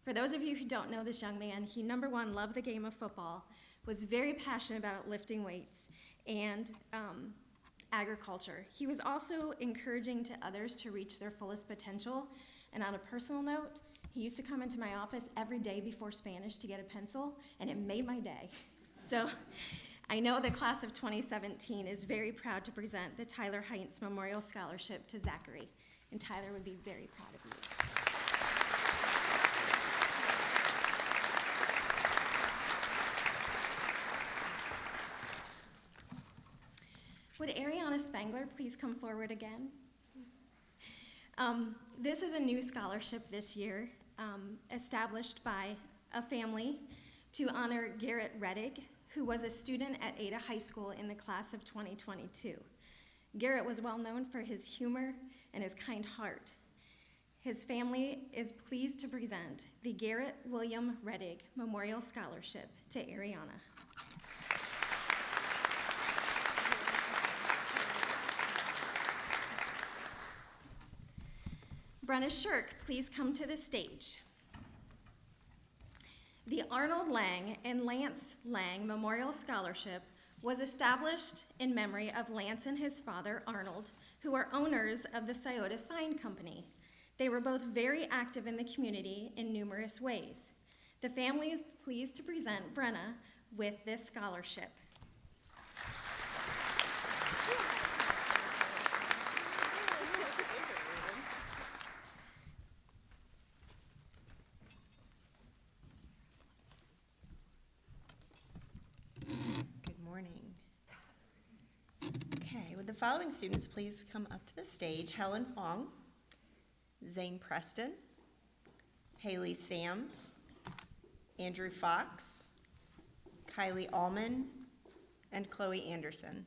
For those of you who don't know this young man, he, number one, loved the game of football, was very passionate about lifting weights and agriculture. He was also encouraging to others to reach their fullest potential. And on a personal note, he used to come into my office every day before Spanish to get a pencil, and it made my day. So I know the class of 2017 is very proud to present the Tyler Heinz Memorial Scholarship to Zachary, and Tyler would be very proud of you. Would Ariana Spangler please come forward again? This is a new scholarship this year, established by a family to honor Garrett Reddig, who was a student at Ada High School in the class of 2022. Garrett was well known for his humor and his kind heart. His family is pleased to present the Garrett William Reddig Memorial Scholarship to Ariana. Brenna Shirk, please come to the stage. The Arnold Lang and Lance Lang Memorial Scholarship was established in memory of Lance and his father, Arnold, who are owners of the Scioto Sign Company. They were both very active in the community in numerous ways. The family is pleased to present Brenna with this scholarship. Would the following students please come up to the stage? Helen Huang, Zane Preston, Haley Sams, Andrew Fox, Kylie Allman, and Chloe Anderson.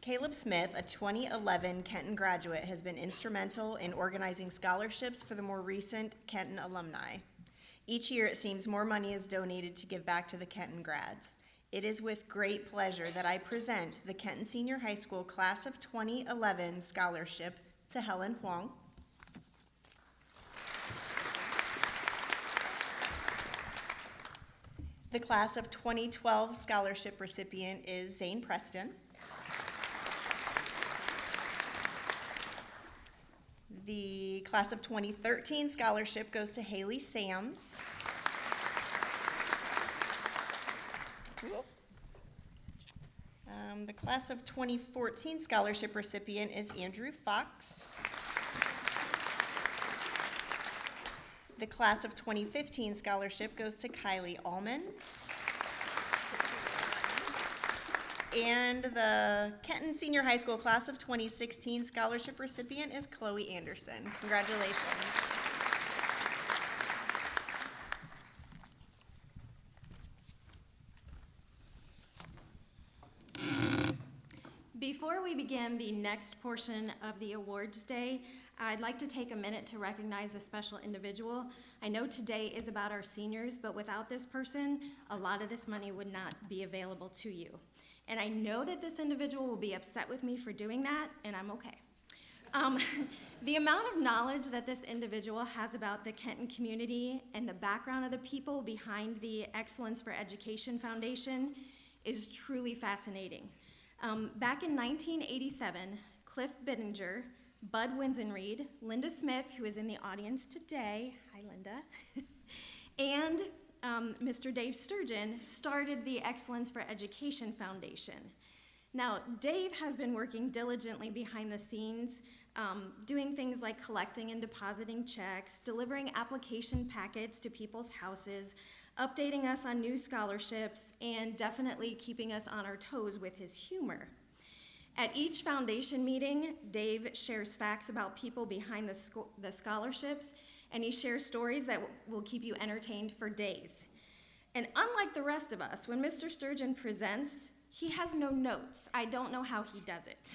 Caleb Smith, a 2011 Kenton graduate, has been instrumental in organizing scholarships for the more recent Kenton alumni. Each year, it seems more money is donated to give back to the Kenton grads. It is with great pleasure that I present the Kenton Senior High School Class of 2011 Scholarship to Helen Huang. The Class of 2012 Scholarship recipient is Zane Preston. The Class of 2013 Scholarship goes to Haley Sams. The Class of 2014 Scholarship recipient is Andrew Fox. The Class of 2015 Scholarship goes to Kylie Allman. And the Kenton Senior High School Class of 2016 Scholarship recipient is Chloe Anderson. Congratulations. Before we begin the next portion of the awards day, I'd like to take a minute to recognize a special individual. I know today is about our seniors, but without this person, a lot of this money would not be available to you. And I know that this individual will be upset with me for doing that, and I'm okay. The amount of knowledge that this individual has about the Kenton community and the background of the people behind the Excellence for Education Foundation is truly fascinating. Back in 1987, Cliff Bittinger, Bud Winsenreed, Linda Smith, who is in the audience today, hi Linda, and Mr. Dave Sturgeon started the Excellence for Education Foundation. Now, Dave has been working diligently behind the scenes, doing things like collecting and depositing checks, delivering application packets to people's houses, updating us on new scholarships, and definitely keeping us on our toes with his humor. At each foundation meeting, Dave shares facts about people behind the scholarships, and he shares stories that will keep you entertained for days. And unlike the rest of us, when Mr. Sturgeon presents, he has no notes. I don't know how he does it.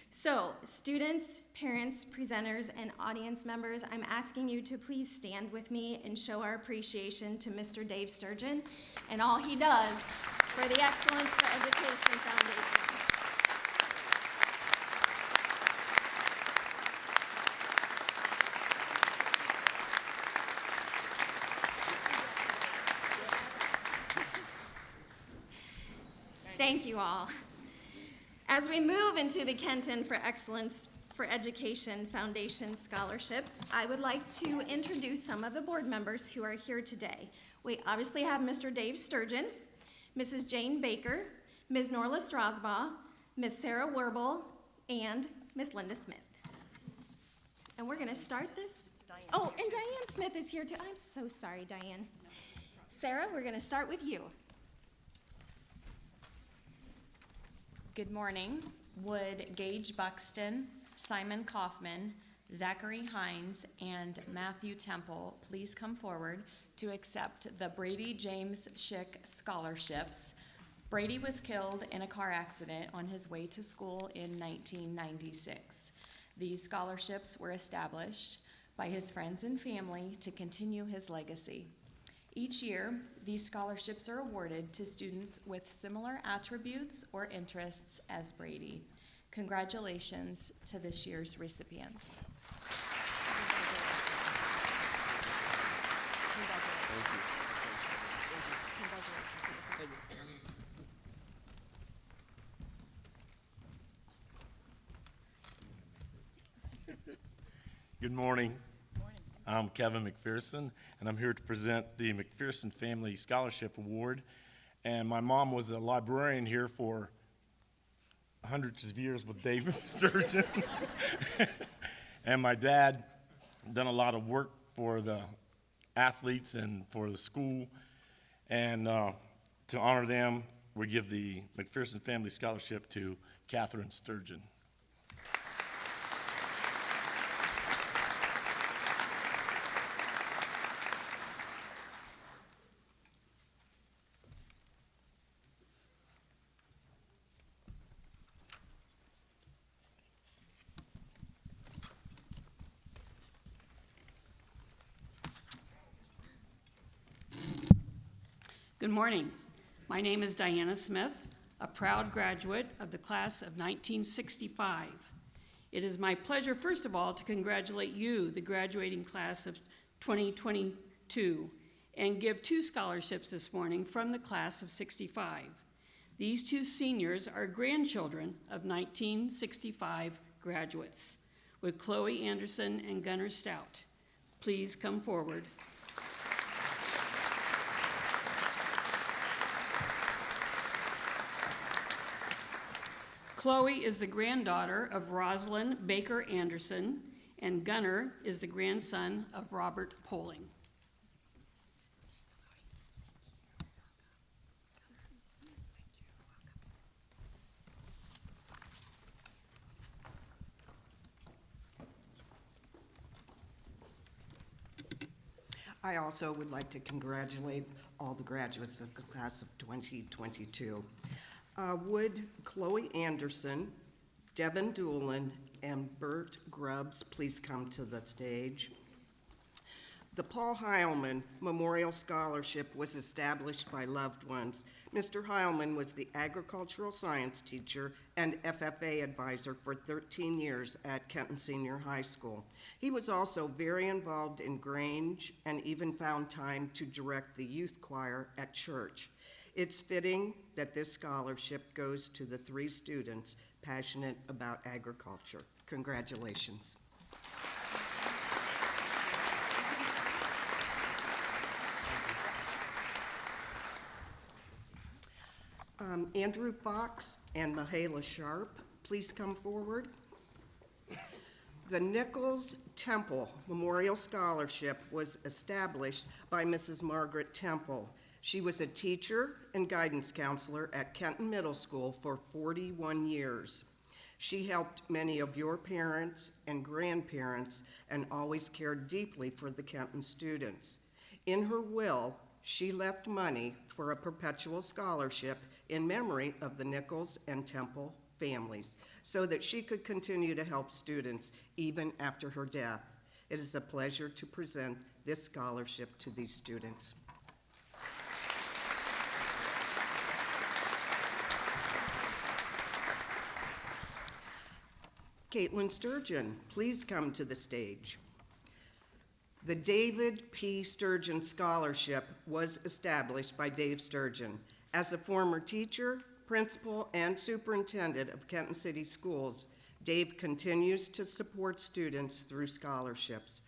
So, students, parents, presenters, and audience members, I'm asking you to please stand with me and show our appreciation to Mr. Dave Sturgeon and all he does for the Excellence for Education Foundation. Thank you all. As we move into the Kenton for Excellence for Education Foundation scholarships, I would like to introduce some of the board members who are here today. We obviously have Mr. Dave Sturgeon, Mrs. Jane Baker, Ms. Norla Strasbaugh, Ms. Sarah Warble, and Ms. Linda Smith. And we're gonna start this. Oh, and Diane Smith is here too. I'm so sorry, Diane. Sarah, we're gonna start with you. Good morning. Would Gage Buxton, Simon Kaufman, Zachary Hines, and Matthew Temple please come forward to accept the Brady James Schick scholarships. Brady was killed in a car accident on his way to school in 1996. These scholarships were established by his friends and family to continue his legacy. Each year, these scholarships are awarded to students with similar attributes or interests as Brady. Congratulations to this year's recipients. Good morning. I'm Kevin McPherson, and I'm here to present the McPherson Family Scholarship Award. And my mom was a librarian here for hundreds of years with Dave Sturgeon. And my dad done a lot of work for the athletes and for the school. And to honor them, we give the McPherson Family Scholarship to Caitlyn Sturgeon. Good morning. My name is Diana Smith, a proud graduate of the class of 1965. It is my pleasure, first of all, to congratulate you, the graduating class of 2022, and give 2 scholarships this morning from the class of 65. These 2 seniors are grandchildren of 1965 graduates, with Chloe Anderson and Gunnar Stout. Please come forward. Chloe is the granddaughter of Rosalind Baker Anderson, and Gunnar is the grandson of Robert Poling. I also would like to congratulate all the graduates of the class of 2022. Would Chloe Anderson, Devin Doolin, and Bert Grubbs please come to the stage? The Paul Heilman Memorial Scholarship was established by loved ones. Mr. Heilman was the agricultural science teacher and FFA advisor for 13 years at Kenton Senior High School. He was also very involved in Grange and even found time to direct the youth choir at church. It's fitting that this scholarship goes to the 3 students passionate about agriculture. Congratulations. Andrew Fox and Mahala Sharp, please come forward. The Nichols Temple Memorial Scholarship was established by Mrs. Margaret Temple. She was a teacher and guidance counselor at Kenton Middle School for 41 years. She helped many of your parents and grandparents and always cared deeply for the Kenton students. In her will, she left money for a perpetual scholarship in memory of the Nichols and Temple families so that she could continue to help students even after her death. It is a pleasure to present this scholarship to these students. Caitlyn Sturgeon, please come to the stage. The David P. Sturgeon Scholarship was established by Dave Sturgeon. As a former teacher, principal, and superintendent of Kenton City Schools, Dave continues to support students through scholarships.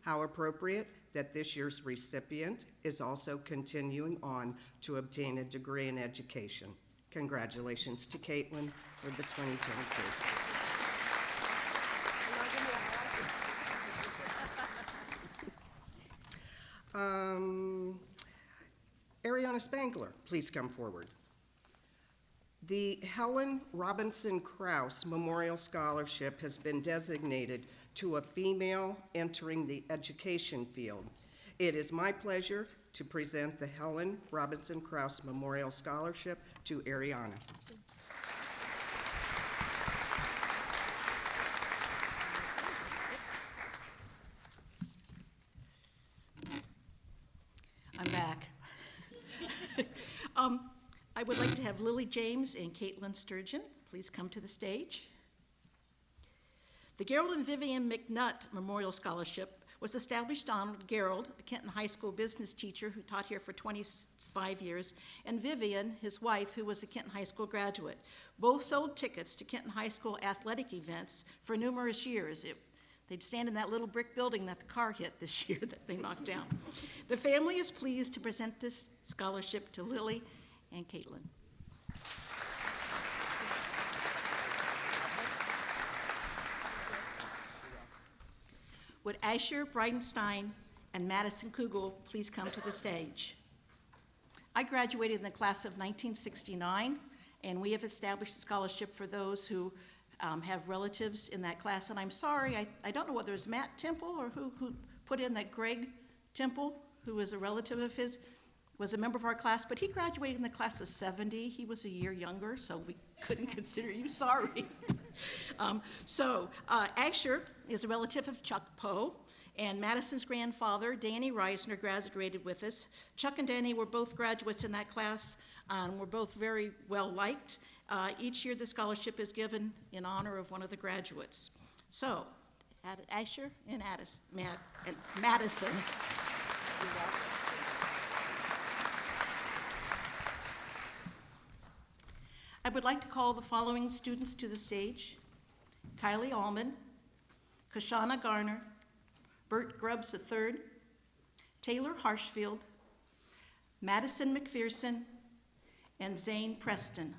How appropriate that this year's recipient is also continuing on to obtain a degree in education. Congratulations to Caitlyn for the 2022. Ariana Spangler, please come forward. The Helen Robinson Krause Memorial Scholarship has been designated to a female entering the education field. It is my pleasure to present the Helen Robinson Krause Memorial Scholarship to Ariana. I'm back. I would like to have Lily James and Caitlyn Sturgeon please come to the stage. The Gerald and Vivian McNutt Memorial Scholarship was established on Gerald, a Kenton High School business teacher who taught here for 25 years, and Vivian, his wife, who was a Kenton High School graduate. Both sold tickets to Kenton High School athletic events for numerous years. They'd stand in that little brick building that the car hit this year that they knocked down. The family is pleased to present this scholarship to Lily and Caitlyn. Would Asher Bridenstine and Madison Kugel please come to the stage? I graduated in the class of 1969, and we have established a scholarship for those who have relatives in that class. And I'm sorry, I don't know whether it's Matt Temple or who put in that Greg Temple, who was a relative of his, was a member of our class, but he graduated in the class of 70. He was a year younger, so we couldn't consider you sorry. Asher is a relative of Chuck Poe, and Madison's grandfather, Danny Reisner, graduated with us. Chuck and Danny were both graduates in that class, and were both very well liked. Each year the scholarship is given in honor of one of the graduates. So, Asher and Madison. I would like to call the following students to the stage: Kylie Allman, Kashana Garner, Bert Grubbs III, Taylor Harshfield, Madison McPherson, and Zane Preston.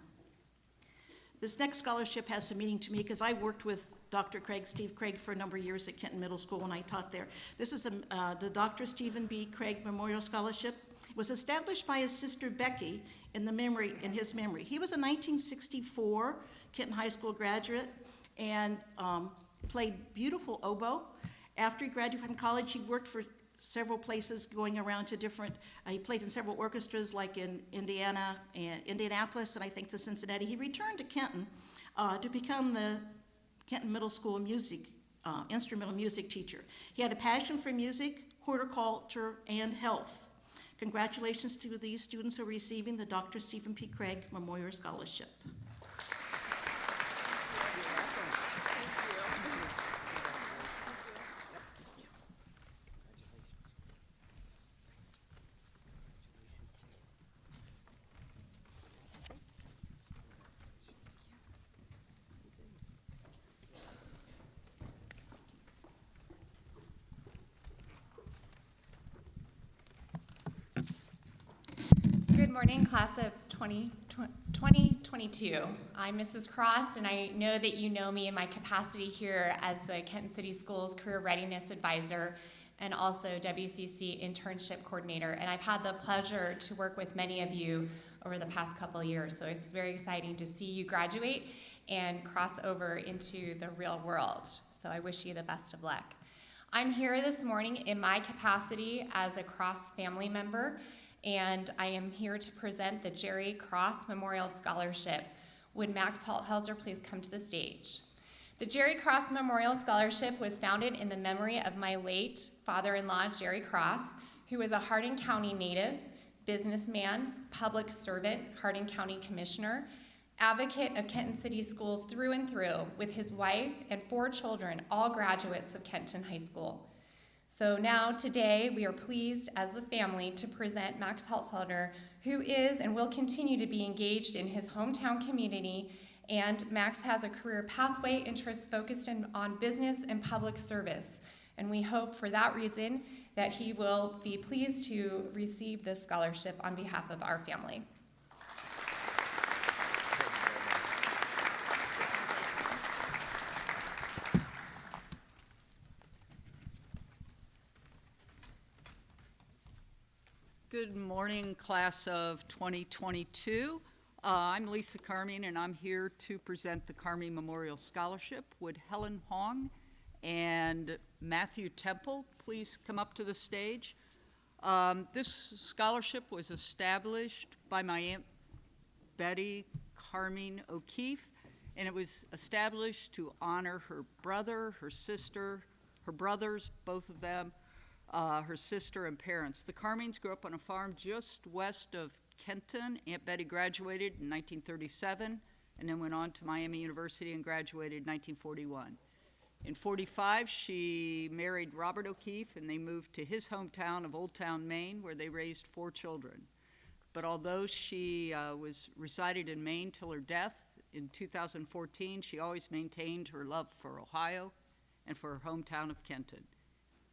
This next scholarship has some meaning to me because I worked with Dr. Steve Craig, for a number of years at Kenton Middle School when I taught there. This is the Dr. Stephen B. Craig Memorial Scholarship. It was established by his sister Becky in his memory. He was a 1964 Kenton High School graduate and played beautiful oboe. After he graduated from college, he worked for several places going around to different, he played in several orchestras like in Indiana and Indianapolis and I think to Cincinnati. He returned to Kenton to become the Kenton Middle School music, instrumental music teacher. He had a passion for music, horticulture, and health. Congratulations to these students who are receiving the Dr. Stephen P. Craig Memorial Scholarship. Good morning, class of 2022. I'm Mrs. Cross, and I know that you know me in my capacity here as the Kenton City Schools Career Readiness Advisor and also WCC Internship Coordinator. And I've had the pleasure to work with many of you over the past couple of years, so it's very exciting to see you graduate and cross over into the real world. So I wish you the best of luck. I'm here this morning in my capacity as a Cross family member, and I am here to present the Jerry Cross Memorial Scholarship. Would Max Hauser please come to the stage? The Jerry Cross Memorial Scholarship was founded in the memory of my late father-in-law, Jerry Cross, who was a Hardin County native, businessman, public servant, Hardin County Commissioner, advocate of Kenton City Schools through and through, with his wife and 4 children, all graduates of Kenton High School. So now, today, we are pleased as the family to present Max Holzhalter, who is and will continue to be engaged in his hometown community, and Max has a career pathway interest focused on business and public service. And we hope for that reason that he will be pleased to receive this scholarship on behalf of our family. Good morning, class of 2022. I'm Lisa Carmine, and I'm here to present the Carmine Memorial Scholarship. Would Helen Hong And Matthew Temple, please come up to the stage. This scholarship was established by my Aunt Betty Carmine O'Keefe, and it was established to honor her brother, her sister, her brothers, both of them, her sister and parents. The Carmines grew up on a farm just west of Kenton. Aunt Betty graduated in 1937 and then went on to Miami University and graduated in 1941. In 45, she married Robert O'Keefe, and they moved to his hometown of Old Town, Maine, where they raised 4 children. But although she resided in Maine till her death in 2014, she always maintained her love for Ohio and for her hometown of Kenton.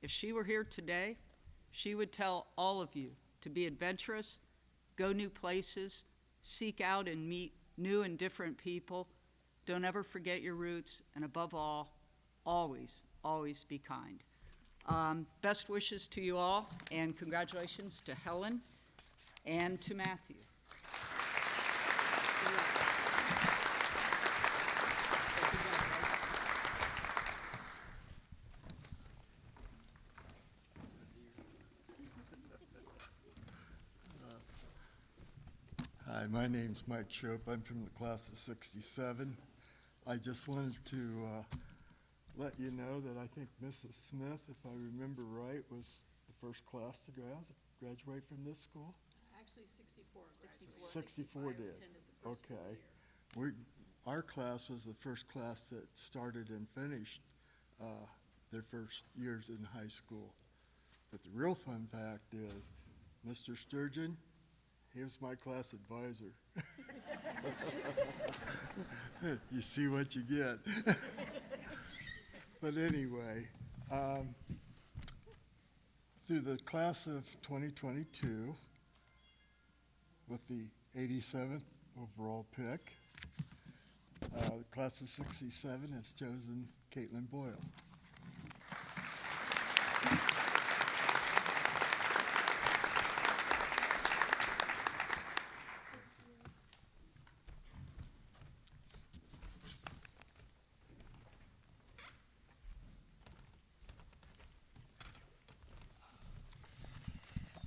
If she were here today, she would tell all of you to be adventurous, go new places, seek out and meet new and different people. Don't ever forget your roots, and above all, always, always be kind. Best wishes to you all, and congratulations to Helen and to Matthew. Hi, my name's Mike Shope. I'm from the class of '67. I just wanted to let you know that I think Mrs. Smith, if I remember right, was the first class to graduate from this school? Actually, 64. 64 did. Okay. Our class was the first class that started and finished their first years in high school. But the real fun fact is, Mr. Sturgeon, he was my class advisor. You see what you get. But anyway, through the class of 2022, with the 87th overall pick, the class of '67 has chosen Caitlyn Boyle.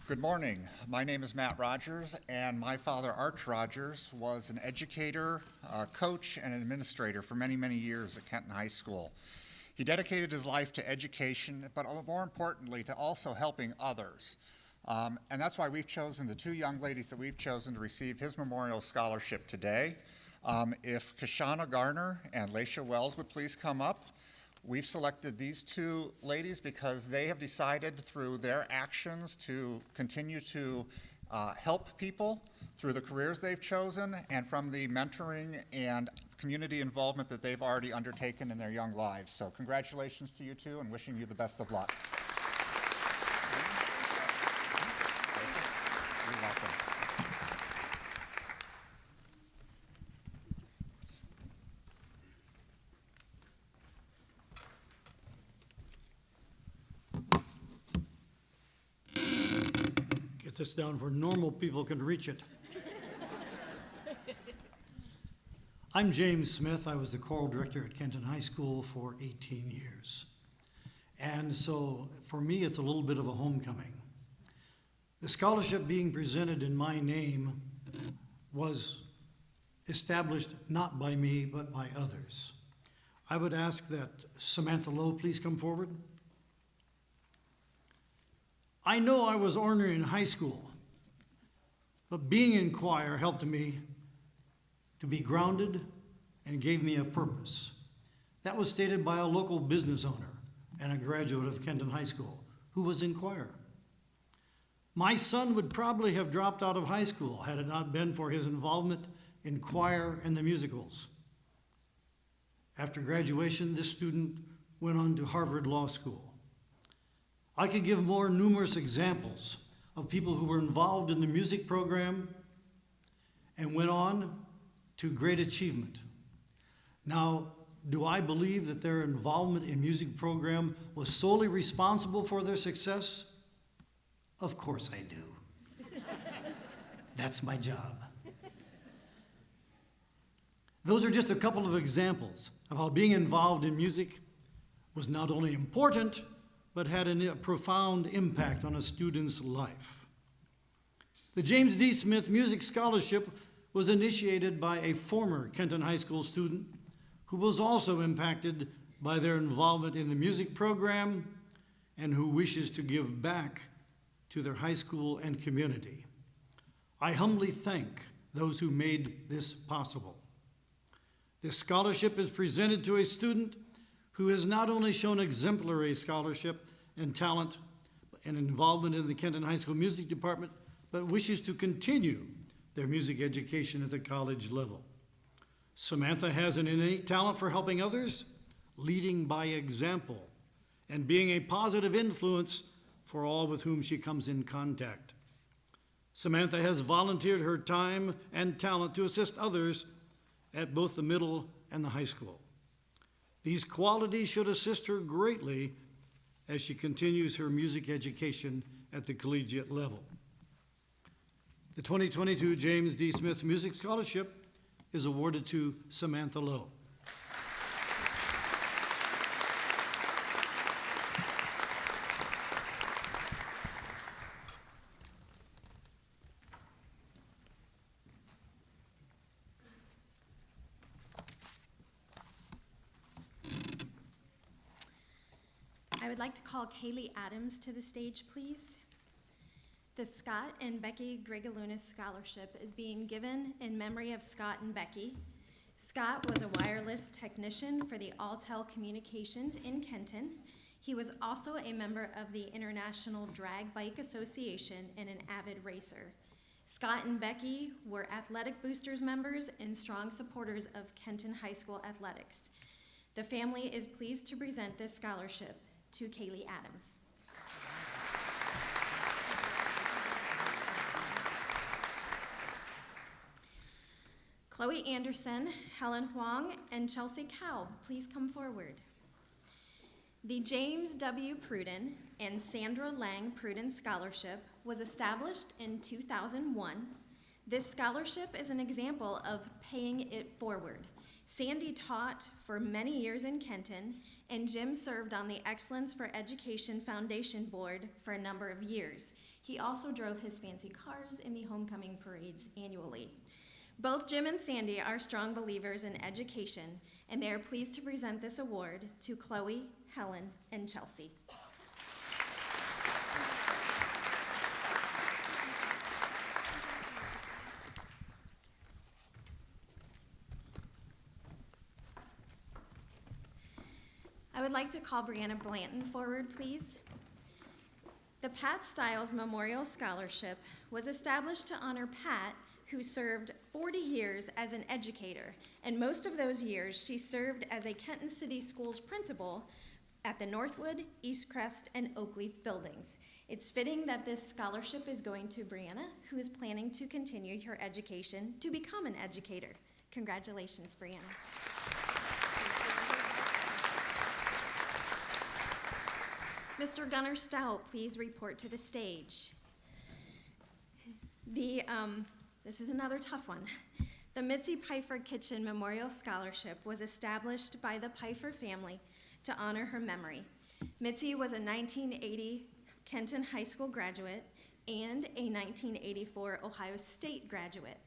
Good morning. My name is Matt Rodgers, and my father, Arch Rodgers, was an educator, coach, and an administrator for many, many years at Kenton High School. He dedicated his life to education, but more importantly, to also helping others. And that's why we've chosen the 2 young ladies that we've chosen to receive his memorial scholarship today. If Kashana Garner and Laisha Wells would please come up. We've selected these 2 ladies because they have decided through their actions to continue to help people through the careers they've chosen and from the mentoring and community involvement that they've already undertaken in their young lives. So congratulations to you 2 and wishing you the best of luck. You're welcome. This down where normal people can reach it. I'm James Smith. I was the choral director at Kenton High School for 18 years. And so for me, it's a little bit of a homecoming. The scholarship being presented in my name was established not by me, but by others. I would ask that Samantha Lowe please come forward. I know I was ornery in high school, but being in choir helped me to be grounded and gave me a purpose. That was stated by a local business owner and a graduate of Kenton High School who was in choir. My son would probably have dropped out of high school had it not been for his involvement in choir and the musicals. After graduation, this student went on to Harvard Law School. I could give more numerous examples of people who were involved in the music program and went on to great achievement. Now, do I believe that their involvement in music program was solely responsible for their success? Of course I do. That's my job. Those are just a couple of examples of how being involved in music was not only important, but had a profound impact on a student's life. The James D. Smith Music Scholarship was initiated by a former Kenton High School student who was also impacted by their involvement in the music program and who wishes to give back to their high school and community. I humbly thank those who made this possible. This scholarship is presented to a student who has not only shown exemplary scholarship and talent and involvement in the Kenton High School Music Department, but wishes to continue their music education at the college level. Samantha has an innate talent for helping others, leading by example, and being a positive influence for all with whom she comes in contact. Samantha has volunteered her time and talent to assist others at both the middle and the high school. These qualities should assist her greatly as she continues her music education at the collegiate level. The 2022 James D. Smith Music Scholarship is awarded to Samantha Lowe. I would like to call Kaylee Adams to the stage, please. The Scott and Becky Grigalunas Scholarship is being given in memory of Scott and Becky. Scott was a wireless technician for the Alltel Communications in Kenton. He was also a member of the International Drag Bike Association and an avid racer. Scott and Becky were Athletic Boosters members and strong supporters of Kenton High School athletics. The family is pleased to present this scholarship to Kaylee Adams. Chloe Anderson, Helen Huang, and Chelsea Cow, please come forward. The James W. Pruden and Sandra Lang Pruden Scholarship was established in 2001. This scholarship is an example of paying it forward. Sandy taught for many years in Kenton, and Jim served on the Excellence for Education Foundation Board for a number of years. He also drove his fancy cars in the homecoming parades annually. Both Jim and Sandy are strong believers in education, and they are pleased to present this award to Chloe, Helen, and Chelsea. I would like to call Brianna Blanton forward, please. The Pat Stiles Memorial Scholarship was established to honor Pat, who served 40 years as an educator, and most of those years she served as a Kenton City Schools principal at the Northwood, East Crest, and Oakleaf buildings. It's fitting that this scholarship is going to Brianna, who is planning to continue her education to become an educator. Congratulations, Brianna. Mr. Gunnar Stout, please report to the stage. This is another tough one. The Mitzi Pfeiffer Kitchen Memorial Scholarship was established by the Pfeiffer family to honor her memory. Mitzi was a 1980 Kenton High School graduate and a 1984 Ohio State graduate.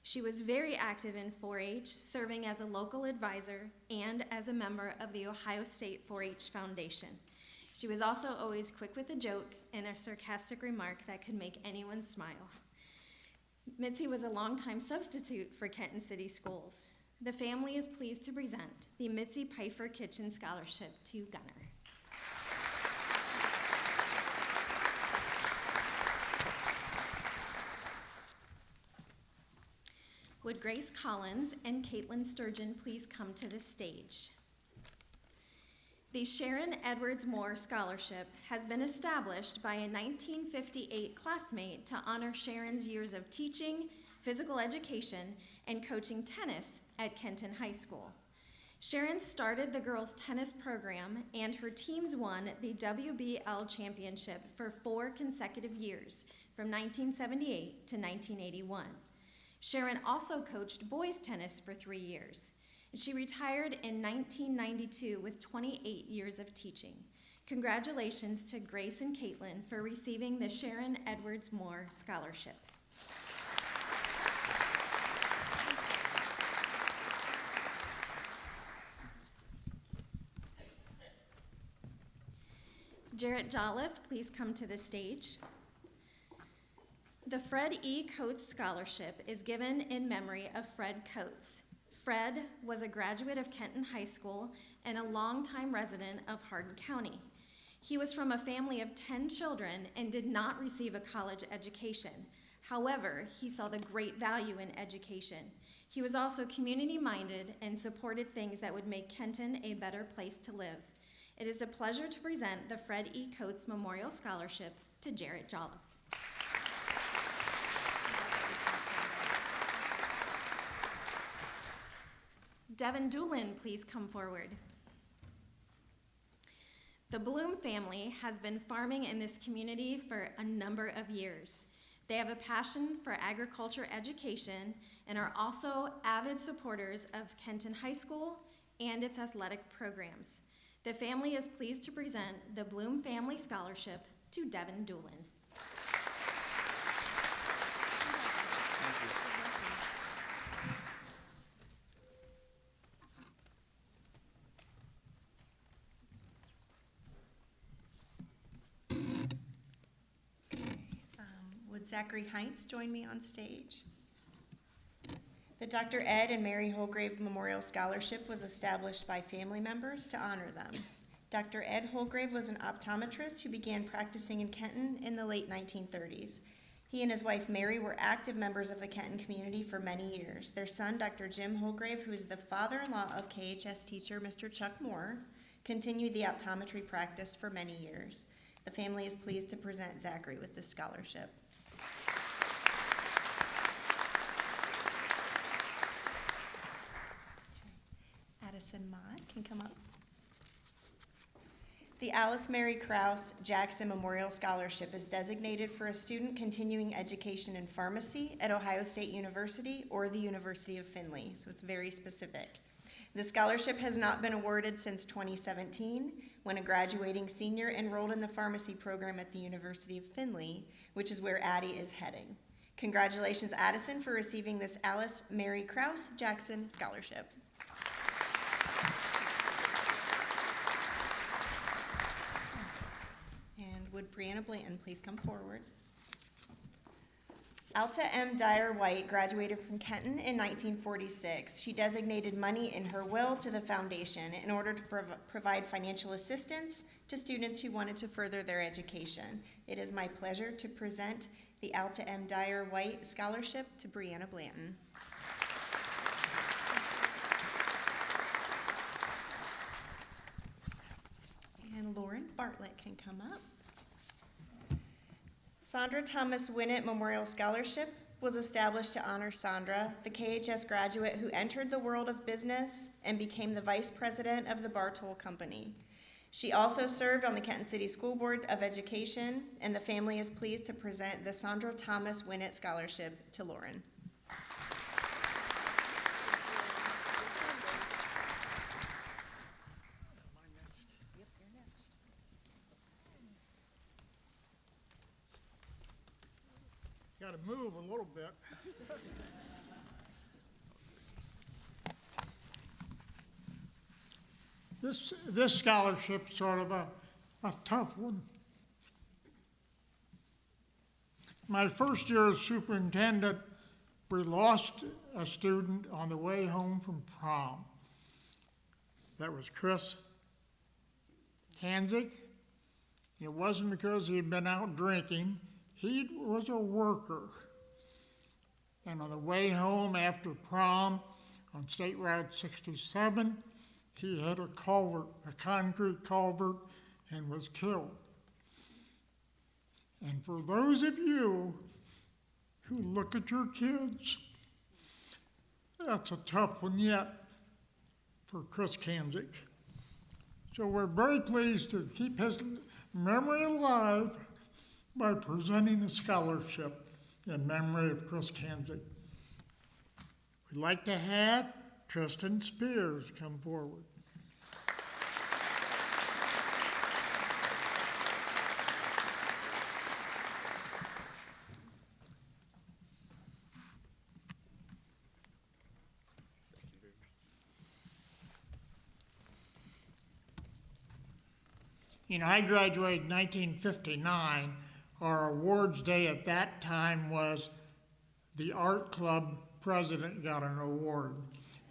She was very active in 4-H, serving as a local advisor and as a member of the Ohio State 4-H Foundation. She was also always quick with a joke and a sarcastic remark that could make anyone smile. Mitzi was a longtime substitute for Kenton City Schools. The family is pleased to present the Mitzi Pfeiffer Kitchen Scholarship to Gunnar. Would Grace Collins and Caitlyn Sturgeon please come to the stage? The Sharon Edwards Moore Scholarship has been established by a 1958 classmate to honor Sharon's years of teaching, physical education, and coaching tennis at Kenton High School. Sharon started the girls' tennis program, and her teams won the WBL championship for 4 consecutive years, from 1978 to 1981. Sharon also coached boys' tennis for 3 years. She retired in 1992 with 28 years of teaching. Congratulations to Grace and Caitlyn for receiving the Sharon Edwards Moore Scholarship. Jarrett Jolliffe, please come to the stage. The Fred E. Coates Scholarship is given in memory of Fred Coates. Fred was a graduate of Kenton High School and a longtime resident of Hardin County. He was from a family of 10 children and did not receive a college education. However, he saw the great value in education. He was also community-minded and supported things that would make Kenton a better place to live. It is a pleasure to present the Fred E. Coates Memorial Scholarship to Jarrett Jolliffe. Devin Doolin, please come forward. The Bloom family has been farming in this community for a number of years. They have a passion for agriculture education and are also avid supporters of Kenton High School and its athletic programs. The family is pleased to present the Bloom Family Scholarship to Devin Doolin. Would Zachary Heinz join me on stage? The Dr. Ed and Mary Holgrave Memorial Scholarship was established by family members to honor them. Dr. Ed Holgrave was an optometrist who began practicing in Kenton in the late 1930s. He and his wife Mary were active members of the Kenton community for many years. Their son, Dr. Jim Holgrave, who is the father-in-law of KHS teacher Mr. Chuck Moore, continued the optometry practice for many years. The family is pleased to present Zachary with this scholarship. Addison Mott can come up. The Alice Mary Krause Jackson Memorial Scholarship is designated for a student continuing education in pharmacy at Ohio State University or the University of Findlay, so it's very specific. The scholarship has not been awarded since 2017, when a graduating senior enrolled in the pharmacy program at the University of Findlay, which is where Addie is heading. Congratulations, Addison, for receiving this Alice Mary Krause Jackson Scholarship. Would Brianna Blanton please come forward? Alta M. Dyer White graduated from Kenton in 1946. She designated money in her will to the foundation in order to provide financial assistance to students who wanted to further their education. It is my pleasure to present the Alta M. Dyer White Scholarship to Brianna Blanton. And Lauren Bartlett can come up. Sandra Thomas Winnett Memorial Scholarship was established to honor Sandra, the KHS graduate who entered the world of business and became the vice president of the Bartol Company. She also served on the Kenton City School Board of Education, and the family is pleased to present the Sandra Thomas Winnett Scholarship to Lauren. Got to move a little bit. This scholarship's sort of a tough one. My first year as superintendent, we lost a student on the way home from prom. That was Chris Kanzik. It wasn't because he had been out drinking. He was a worker. And on the way home after prom on State Route 67, he hit a culvert, a concrete culvert, and was killed. And for those of you who look at your kids, that's a tough one yet for Chris Kanzik. So we're very pleased to keep his memory alive by presenting a scholarship in memory of Chris Kanzik. We'd like to have Tristan Spears come forward. You know, I graduated in 1959. Our awards day at that time was the art club president got an award.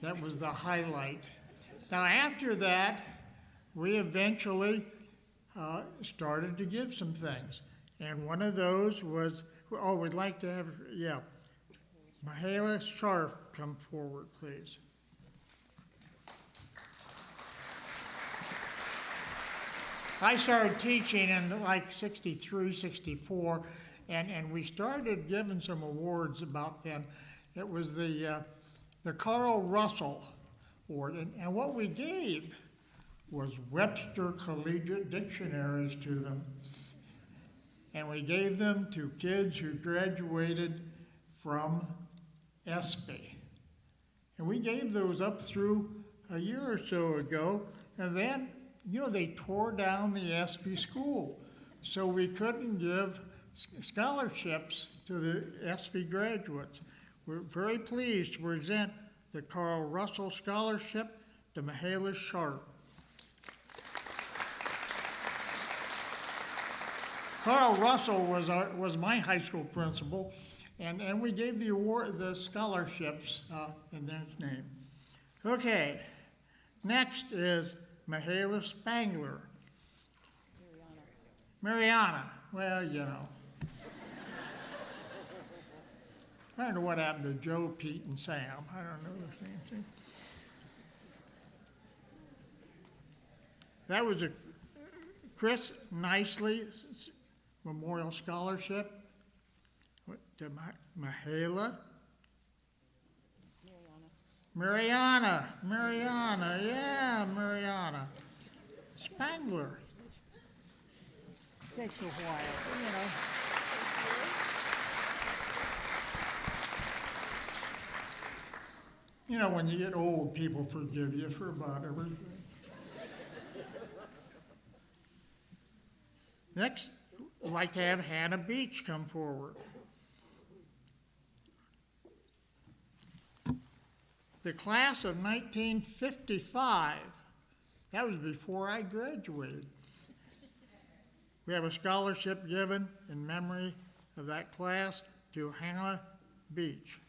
That was the highlight. Now after that, we eventually started to give some things. And one of those was, oh, we'd like to have, yeah, Mahala Spangler come forward, please. I started teaching in like 63, 64, and we started giving some awards about then. It was the Carl Russell Award, and what we gave was Webster Collegiate Dictionaries to them. And we gave them to kids who graduated from ESPY. And we gave those up through a year or so ago, and then you know, they tore down the ESPY school, so we couldn't give scholarships to the ESPY graduates. We're very pleased to present the Carl Russell Scholarship to Mahala Spangler. Carl Russell was my high school principal, and we gave the award, the scholarships in their name. Okay, next is Mahala Spangler. Mariana. Well, you know. I don't know what happened to Joe, Pete, and Sam. I don't know the same thing. That was a Chris Nicely Memorial Scholarship to Mahala. Mariana, yeah, Mariana. Spangler. Takes a while, you know. You know, when you get old, people forgive you for about everything. Next, I'd like to have Hannah Beach come forward. The class of 1955, that was before I graduated. We have a scholarship given in memory of that class to Hannah Beach.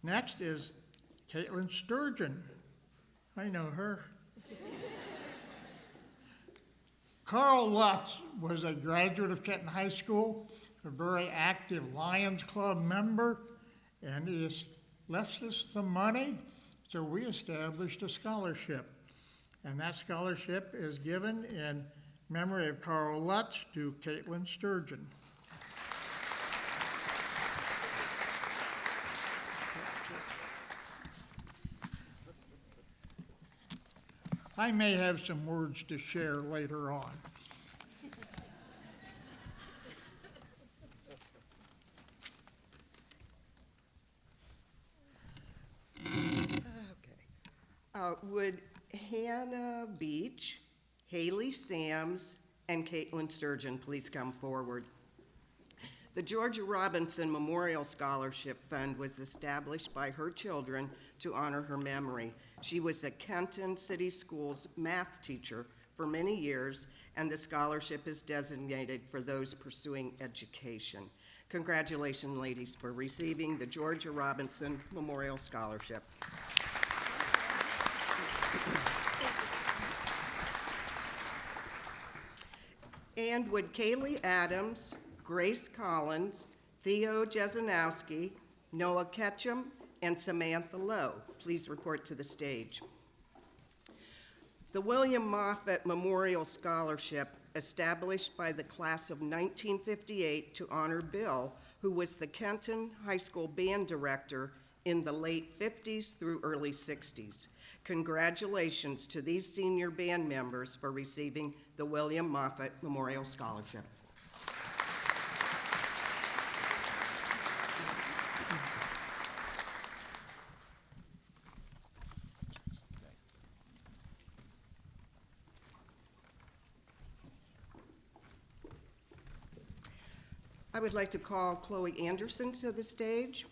Next is Caitlyn Sturgeon. I know her. Carl Lutz was a graduate of Kenton High School, a very active Lions Club member, and he has left us some money, so we established a scholarship. And that scholarship is given in memory of Carl Lutz to Caitlyn Sturgeon. I may have some words to share later on. Would Hannah Beach, Haley Sams, and Caitlyn Sturgeon please come forward? The Georgia Robinson Memorial Scholarship Fund was established by her children to honor her memory. She was a Kenton City Schools math teacher for many years, and the scholarship is designated for those pursuing education. Congratulations, ladies, for receiving the Georgia Robinson Memorial Scholarship. And would Kaylee Adams, Grace Collins, Theo Jazonowski, Noah Ketchum, and Samantha Lowe please report to the stage. The William Moffett Memorial Scholarship, established by the class of 1958 to honor Bill, who was the Kenton High School band director in the late 50s through early 60s. Congratulations to these senior band members for receiving the William Moffett Memorial Scholarship. I would like to call Chloe Anderson to the stage.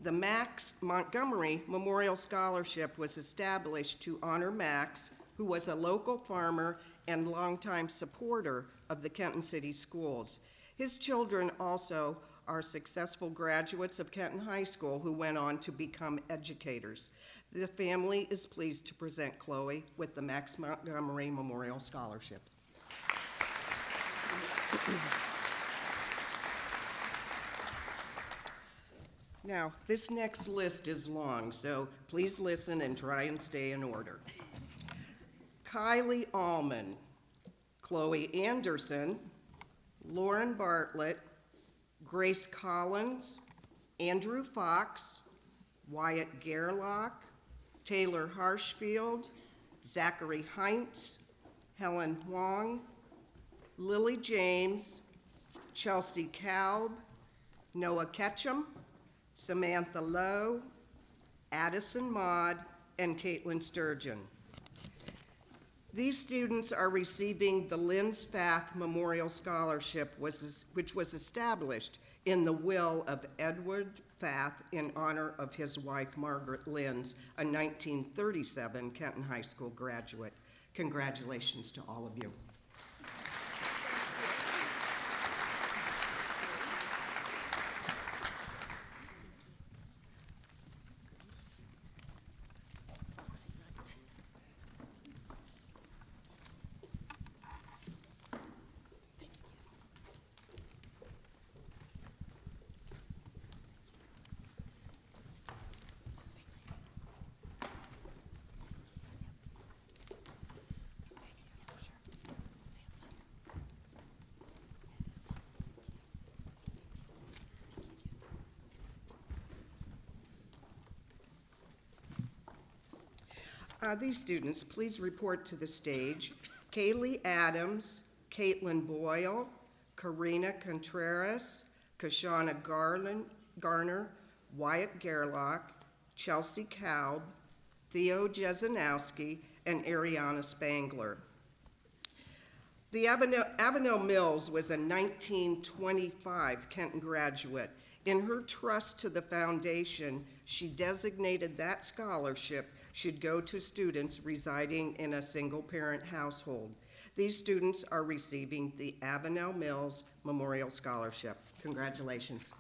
The Max Montgomery Memorial Scholarship was established to honor Max, who was a local farmer and longtime supporter of the Kenton City Schools. His children also are successful graduates of Kenton High School who went on to become educators. The family is pleased to present Chloe with the Max Montgomery Memorial Scholarship. Now, this next list is long, so please listen and try and stay in order. Kylie Allman, Chloe Anderson, Lauren Bartlett, Grace Collins, Andrew Fox, Wyatt Gerlach, Taylor Harshfield, Zachary Heinz, Helen Huang, Lily James, Chelsea Kalb, Noah Ketchum, Samantha Lowe, Addison Maud, and Caitlyn Sturgeon. These students are receiving the Linz Fath Memorial Scholarship, which was established in the will of Edward Fath in honor of his wife, Margaret Linz, a 1937 Kenton High School graduate. Congratulations to all of you. These students, please report to the stage. Kaylee Adams, Caitlin Boyle, Karina Contreras, Kashana Garner, Wyatt Gerlach, Chelsea Kalb, Theo Jazonowski, and Ariana Spangler. The Avenel Mills was a 1925 Kenton graduate. In her trust to the foundation, she designated that scholarship should go to students residing in a single-parent household. These students are receiving the Avenel Mills Memorial Scholarship. Congratulations.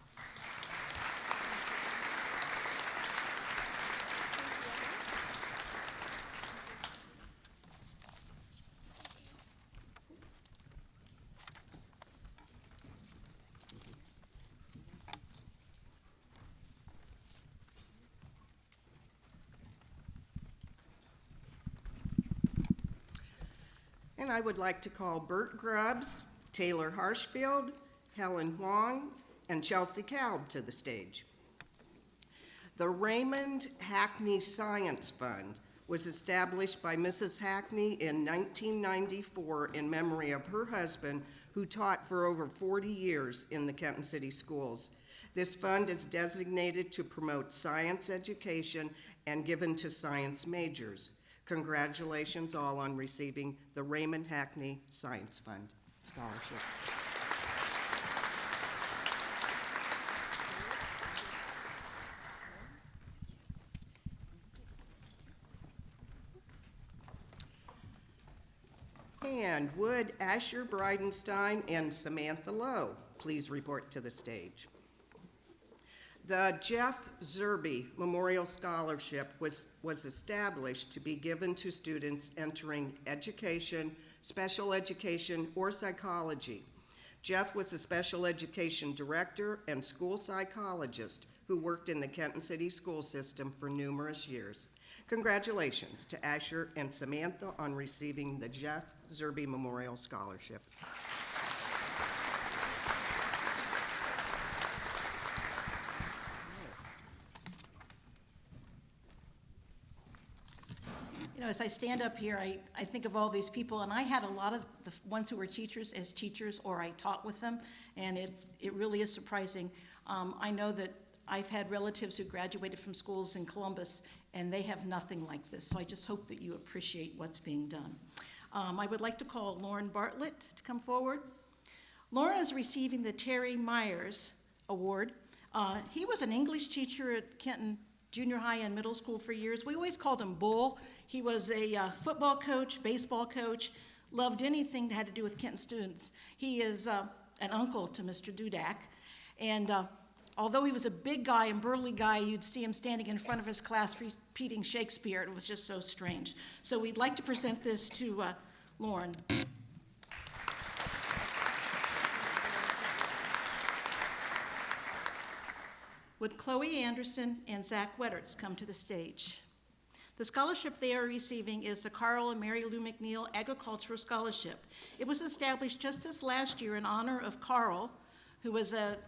And I would like to call Bert Grubbs, Taylor Harshfield, Helen Huang, and Chelsea Kalb to the stage. The Raymond Hackney Science Fund was established by Mrs. Hackney in 1994 in memory of her husband, who taught for over 40 years in the Kenton City Schools. This fund is designated to promote science education and given to science majors. Congratulations all on receiving the Raymond Hackney Science Fund Scholarship. And would Asher Bridenstine and Samantha Lowe please report to the stage? The Jeff Zerby Memorial Scholarship was established to be given to students entering education, special education, or psychology. Jeff was a special education director and school psychologist who worked in the Kenton City school system for numerous years. Congratulations to Asher and Samantha on receiving the Jeff Zerby Memorial Scholarship. You know, as I stand up here, I think of all these people, and I had a lot of the ones who were teachers as teachers, or I taught with them, and it really is surprising. I know that I've had relatives who graduated from schools in Columbus, and they have nothing like this, so I just hope that you appreciate what's being done. I would like to call Lauren Bartlett to come forward. Lauren is receiving the Terry Myers Award. He was an English teacher at Kenton Junior High and Middle School for years. We always called him Bull. He was a football coach, baseball coach, loved anything that had to do with Kenton students. He is an uncle to Mr. Dudak. And although he was a big guy and burly guy, you'd see him standing in front of his class repeating Shakespeare. It was just so strange. So we'd like to present this to Lauren. Would Chloe Anderson and Zach Wedderts come to the stage? The scholarship they are receiving is the Carl and Mary Lou McNeil Agricultural Scholarship. It was established just this last year in honor of Carl, who was a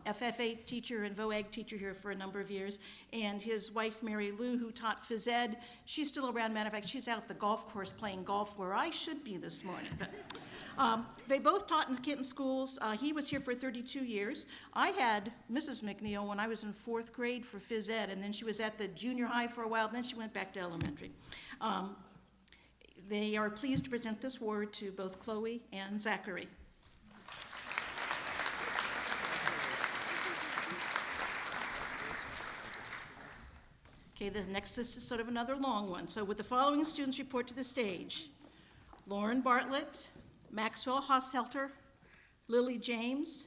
FFA teacher and VOAG teacher here for a number of years, and his wife, Mary Lou, who taught phys ed. She's still around. Matter of fact, she's out at the golf course playing golf where I should be this morning. But they both taught in Kenton schools. He was here for 32 years. I had Mrs. McNeil when I was in 4th grade for phys ed, and then she was at the junior high for a while, then she went back to elementary. They are pleased to present this award to both Chloe and Zachary. Okay, the next list is sort of another long one. So would the following students report to the stage? Lauren Bartlett, Maxwell Hosselter, Lily James,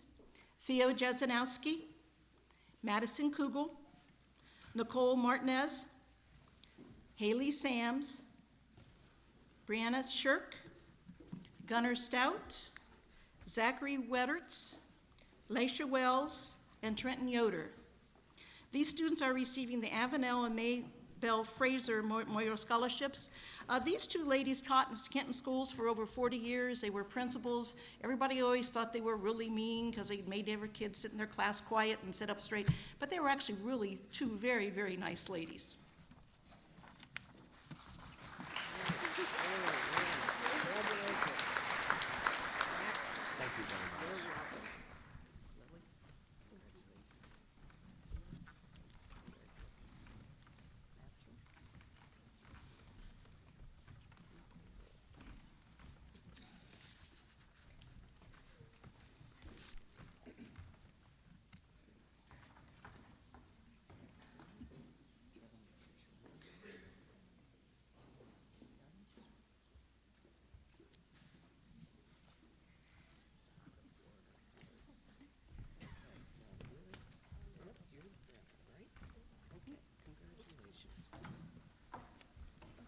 Theo Jazonowski, Madison Kugel, Nicole Martinez, Haley Sams, Brianna Shirk, Gunnar Stout, Zachary Wedderts, Laisha Wells, and Trenton Yoder. These students are receiving the Avenel and Maybelle Fraser Memorial Scholarships. These two ladies taught in Kenton schools for over 40 years. They were principals. Everybody always thought they were really mean because they made every kid sit in their class quiet and sit up straight. But they were actually really two very, very nice ladies. Thank you very much.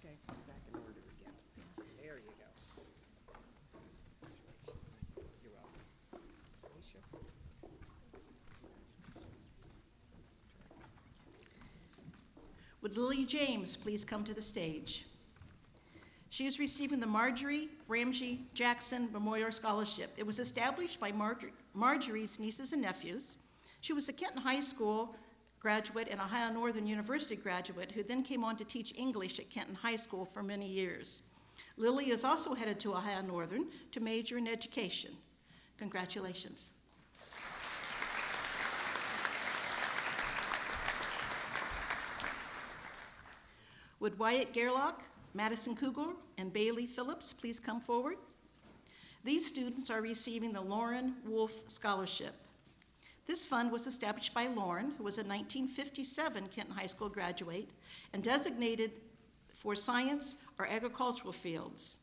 Okay, put it back in order again. There you go. You're welcome. Alicia? Would Lily James please come to the stage? She is receiving the Marjorie Ramsey Jackson Memorial Scholarship. It was established by Marjorie's nieces and nephews. She was a Kenton High School graduate and Ohio Northern University graduate who then came on to teach English at Kenton High School for many years. Lily is also headed to Ohio Northern to major in education. Congratulations. Would Wyatt Gerlach, Madison Kugel, and Bailey Phillips please come forward? These students are receiving the Lauren Wolf Scholarship. This fund was established by Lauren, who was a 1957 Kenton High School graduate and designated for science or agricultural fields.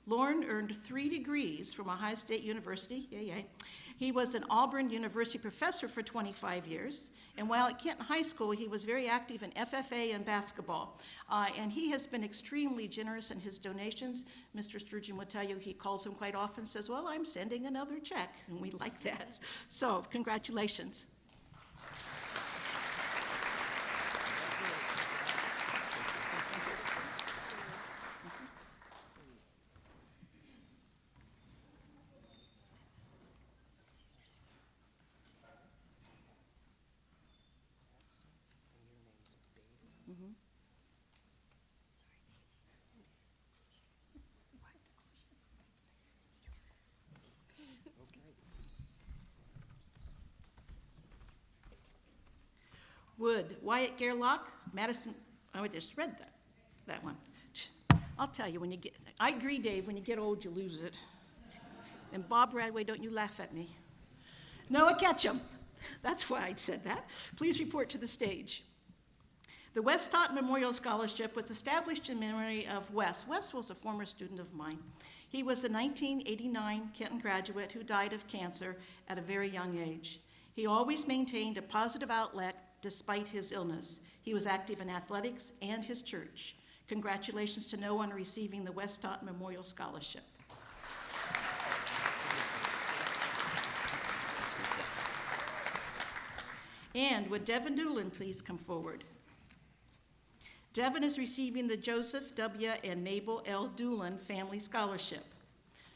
Lauren earned 3 degrees from Ohio State University, yay, yay. He was an Auburn University professor for 25 years, and while at Kenton High School, he was very active in FFA and basketball. And he has been extremely generous in his donations. Mr. Sturgeon will tell you he calls him quite often and says, well, I'm sending another check, and we like that. So, congratulations. Would Wyatt Gerlach, Madison, I just read that one. I'll tell you, when you get, I agree, Dave, when you get old, you lose it. And Bob Radway, don't you laugh at me. Noah Ketchum. That's why I said that. Please report to the stage. The Wes Totten Memorial Scholarship was established in memory of Wes. Wes was a former student of mine. He was a 1989 Kenton graduate who died of cancer at a very young age. He always maintained a positive outlet despite his illness. He was active in athletics and his church. Congratulations to Noah on receiving the Wes Totten Memorial Scholarship. And would Devin Doolin please come forward? Devin is receiving the Joseph W. and Mabel L. Doolin Family Scholarship.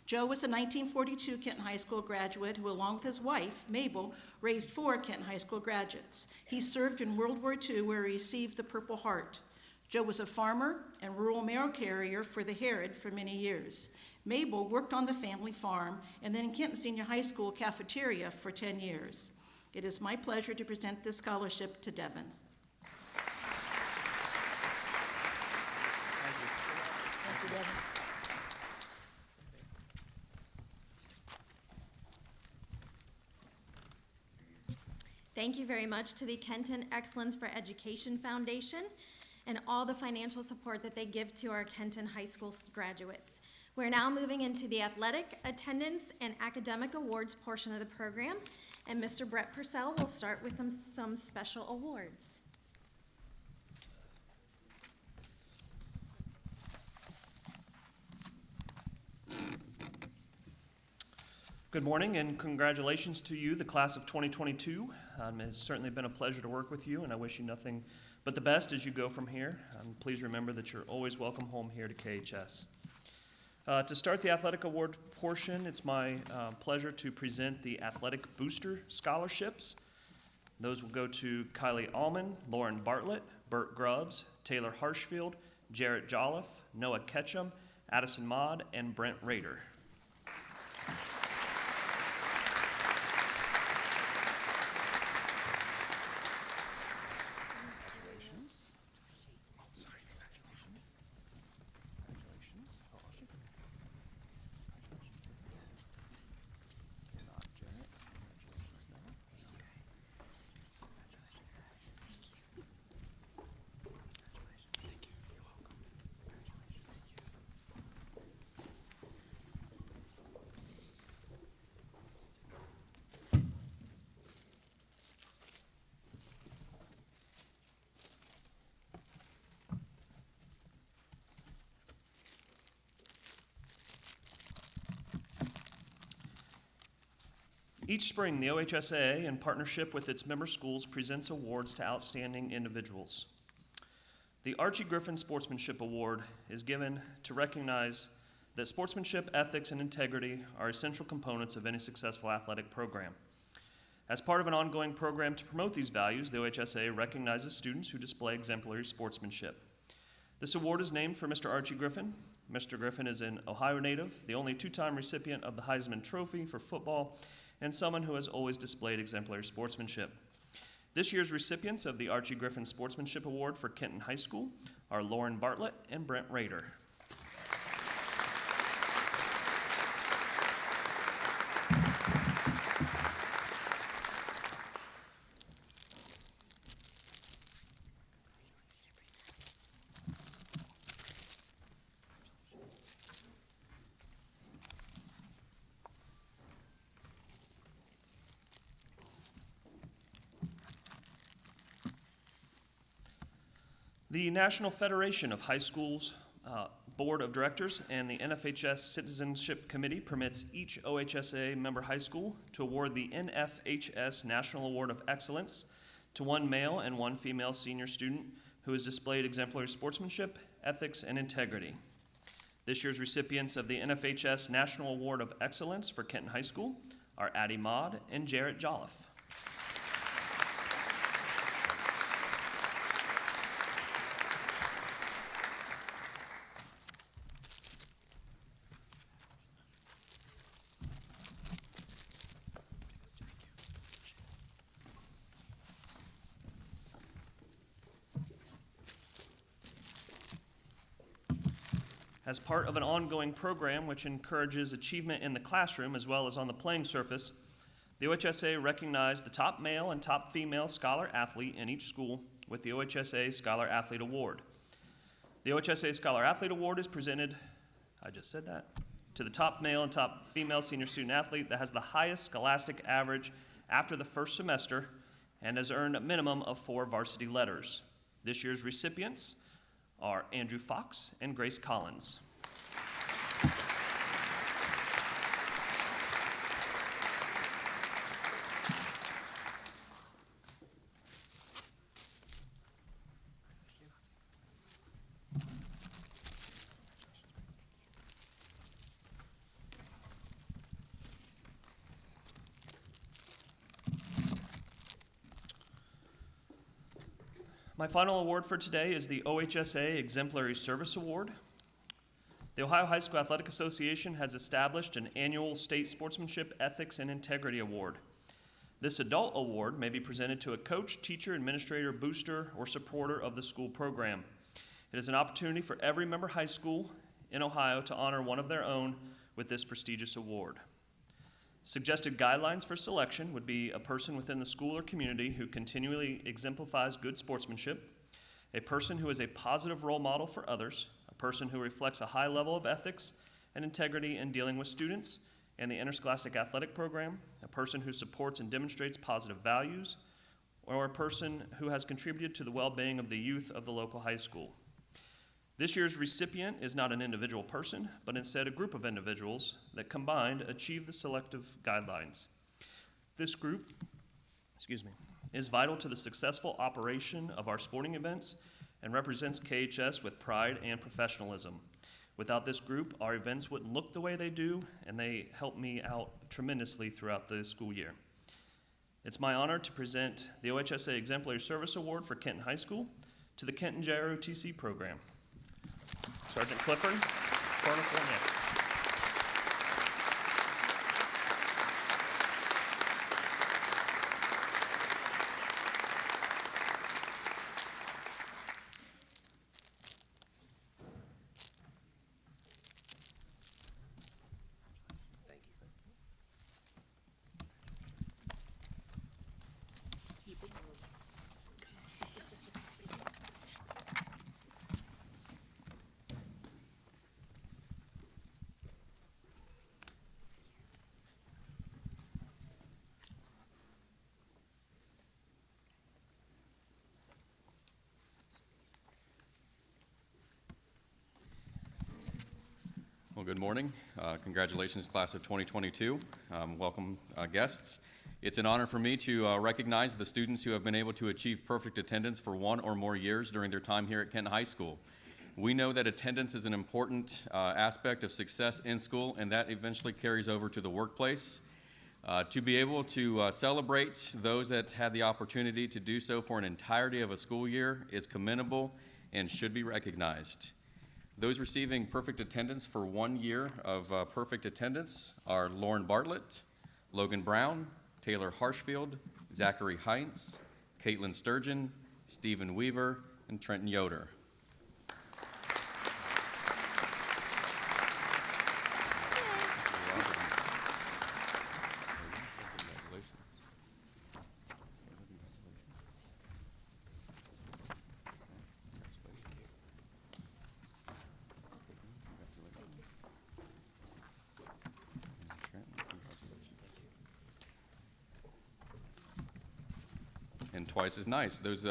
Joe was a 1942 Kenton High School graduate who, along with his wife, Mabel, raised 4 Kenton High School graduates. He served in World War II, where he received the Purple Heart. Joe was a farmer and rural mail carrier for the Herald for many years. Mabel worked on the family farm and then in Kenton Senior High School cafeteria for 10 years. It is my pleasure to present this scholarship to Devin. Thank you, Devin. Thank you very much to the Kenton Excellence for Education Foundation and all the financial support that they give to our Kenton High School graduates. We're now moving into the athletic, attendance, and academic awards portion of the program, and Mr. Brett Purcell will start with some special awards. Good morning and congratulations to you, the class of 2022. It's certainly been a pleasure to work with you, and I wish you nothing but the best as you go from here. Please remember that you're always welcome home here to KHS. To start the athletic award portion, it's my pleasure to present the Athletic Booster Scholarships. Those will go to Kylie Allman, Lauren Bartlett, Bert Grubbs, Taylor Harshfield, Jarrett Jolliffe, Noah Ketchum, Addison Maud, and Brent Rader. Each spring, the OHSAA, in partnership with its member schools, presents awards to outstanding individuals. The Archie Griffin Sportsmanship Award is given to recognize that sportsmanship, ethics, and integrity are essential components of any successful athletic program. As part of an ongoing program to promote these values, the OHSAA recognizes students who display exemplary sportsmanship. This award is named for Mr. Archie Griffin. Mr. Griffin is an Ohio native, the only 2-time recipient of the Heisman Trophy for football, and someone who has always displayed exemplary sportsmanship. This year's recipients of the Archie Griffin Sportsmanship Award for Kenton High School are Lauren Bartlett and Brent Rader. The National Federation of High Schools Board of Directors and the NFHS Citizenship Committee permits each OHSAA member high school to award the NFHS National Award of Excellence to one male and one female senior student who has displayed exemplary sportsmanship, ethics, and integrity. This year's recipients of the NFHS National Award of Excellence for Kenton High School are Addie Maud and Jarrett Jolliffe. As part of an ongoing program which encourages achievement in the classroom as well as on the playing surface, the OHSA recognized the top male and top female scholar athlete in each school with the OHSA Scholar Athlete Award. The OHSA Scholar Athlete Award is presented, I just said that, to the top male and top female senior student athlete that has the highest scholastic average after the first semester and has earned a minimum of 4 varsity letters. This year's recipients are Andrew Fox and Grace Collins. My final award for today is the OHSA Exemplary Service Award. The Ohio High School Athletic Association has established an annual State Sportsmanship, Ethics, and Integrity Award. This adult award may be presented to a coach, teacher, administrator, booster, or supporter of the school program. It is an opportunity for every member high school in Ohio to honor one of their own with this prestigious award. Suggested guidelines for selection would be a person within the school or community who continually exemplifies good sportsmanship, a person who is a positive role model for others, a person who reflects a high level of ethics and integrity in dealing with students and the interscholastic athletic program, a person who supports and demonstrates positive values, or a person who has contributed to the well-being of the youth of the local high school. This year's recipient is not an individual person, but instead a group of individuals that combined achieve the selective guidelines. This group, is vital to the successful operation of our sporting events and represents KHS with pride and professionalism. Without this group, our events wouldn't look the way they do, and they help me out tremendously throughout the school year. It's my honor to present the OHSA Exemplary Service Award for Kenton High School to the Kenton JROTC program. Sergeant Clifford, Colonel Fournier. Well, good morning. Congratulations, class of 2022. Welcome, guests. It's an honor for me to recognize the students who have been able to achieve perfect attendance for 1 or more years during their time here at Kenton High School. We know that attendance is an important aspect of success in school, and that eventually carries over to the workplace. To be able to celebrate those that had the opportunity to do so for an entirety of a school year is commendable and should be recognized. Those receiving perfect attendance for 1 year of perfect attendance are Lauren Bartlett, Logan Brown, Taylor Harshfield, Zachary Heinz, Caitlyn Sturgeon, Stephen Weaver, and Trenton Yoder. And twice as nice. Those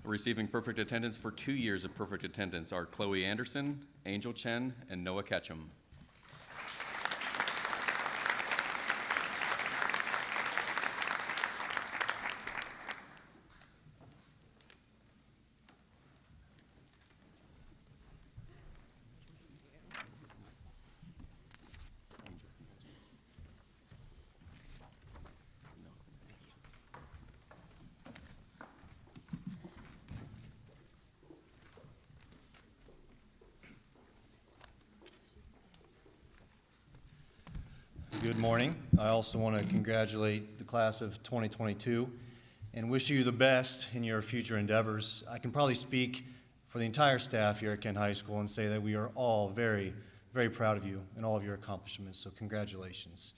receiving perfect attendance for 2 years of perfect attendance are Chloe Anderson, Angel Chen, and Noah Ketchum. Good morning. I also want to congratulate the class of 2022 and wish you the best in your future endeavors. I can probably speak for the entire staff here at Kent High School and say that we are all very, very proud of you and all of your accomplishments, so congratulations.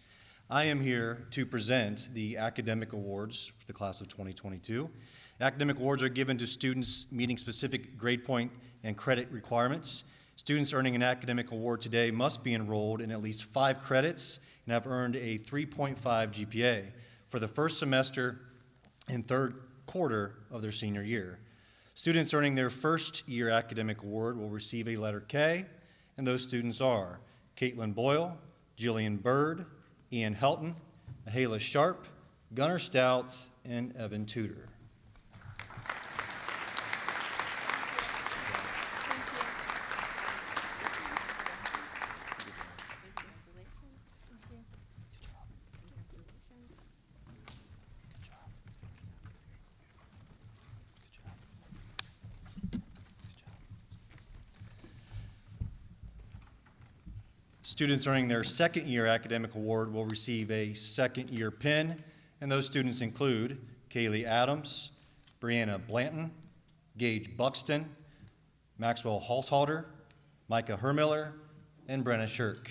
I am here to present the academic awards for the class of 2022. Academic awards are given to students meeting specific grade point and credit requirements. Students earning an academic award today must be enrolled in at least 5 credits and have earned a 3.5 GPA for the first semester and third quarter of their senior year. Students earning their first year academic award will receive a letter K, and those students are Caitlin Boyle, Jillian Bird, Ian Helton, Mahala Sharp, Gunnar Stout, and Evan Tudor. Students earning their second year academic award will receive a second year pin, and those students include Kaylee Adams, Brianna Blanton, Gage Buxton, Maxwell Halshalter, Micah Hermiller, and Brenna Shirk.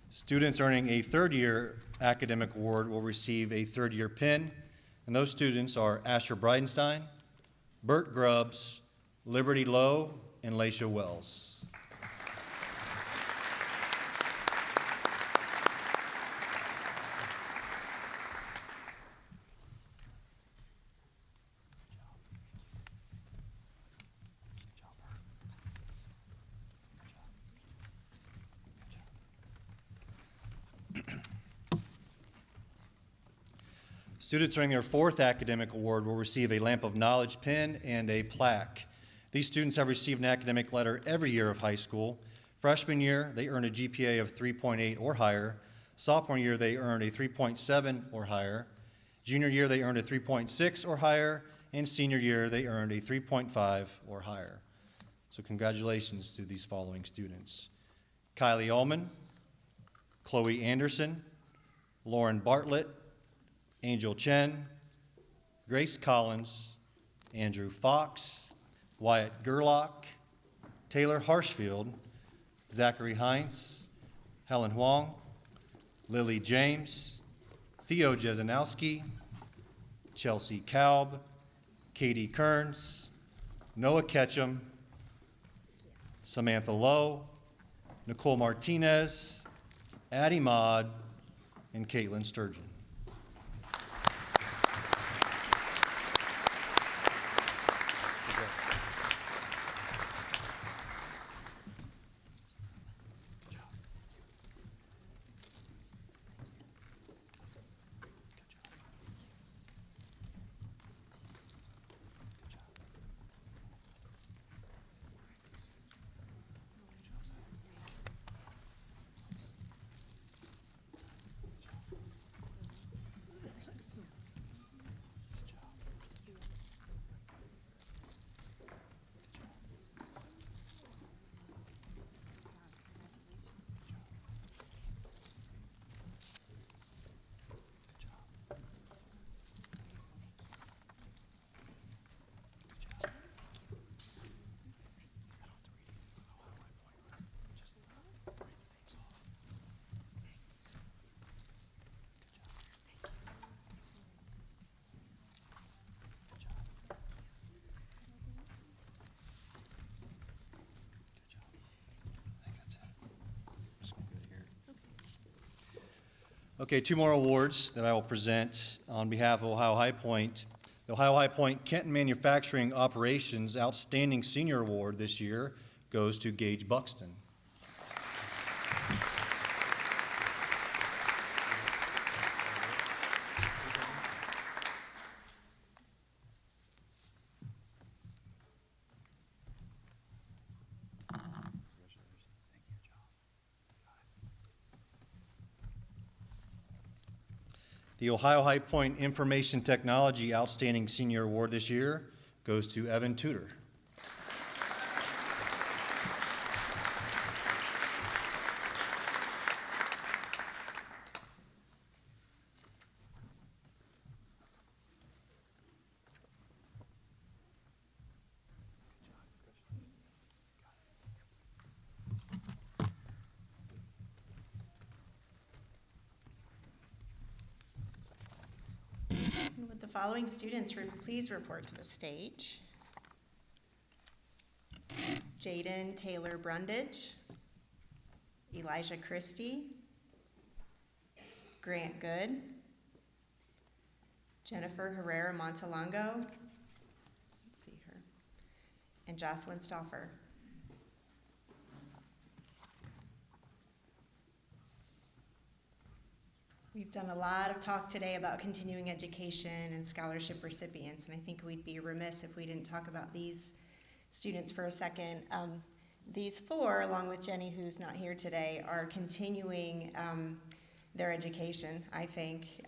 Students earning a third year academic award will receive a third year pin, and those students are Asher Bridenstine, Bert Grubbs, Liberty Lowe, and Laisha Wells. Students earning their fourth academic award will receive a Lamp of Knowledge pin and a plaque. These students have received an academic letter every year of high school. Freshman year, they earned a GPA of 3.8 or higher. Sophomore year, they earned a 3.7 or higher. Junior year, they earned a 3.6 or higher. And senior year, they earned a 3.5 or higher. So congratulations to these following students: Kylie Ullman, Chloe Anderson, Lauren Bartlett, Angel Chen, Grace Collins, Andrew Fox, Wyatt Gerlach, Taylor Harshfield, Zachary Hines, Helen Huang, Lily James, Theo Jazonowski, Chelsea Kalb, Katie Kearns, Noah Ketchum, Samantha Lowe, Nicole Martinez, Addie Maud, and Caitlyn Sturgeon. Okay, 2 more awards that I will present on behalf of Ohio High Point. The Ohio High Point Kenton Manufacturing Operations Outstanding Senior Award this year goes to Gage Buxton. The Ohio High Point Information Technology Outstanding Senior Award this year goes to Evan Tudor. Would the following students please report to the stage? Jaden Taylor Brundage, Elijah Christie, Grant Good, Jennifer Herrera Montalongo, let's see her, and Jocelyn Stauffer. We've done a lot of talk today about continuing education and scholarship recipients, and I think we'd be remiss if we didn't talk about these students for a second. These four, along with Jenny, who's not here today, are continuing their education, I think.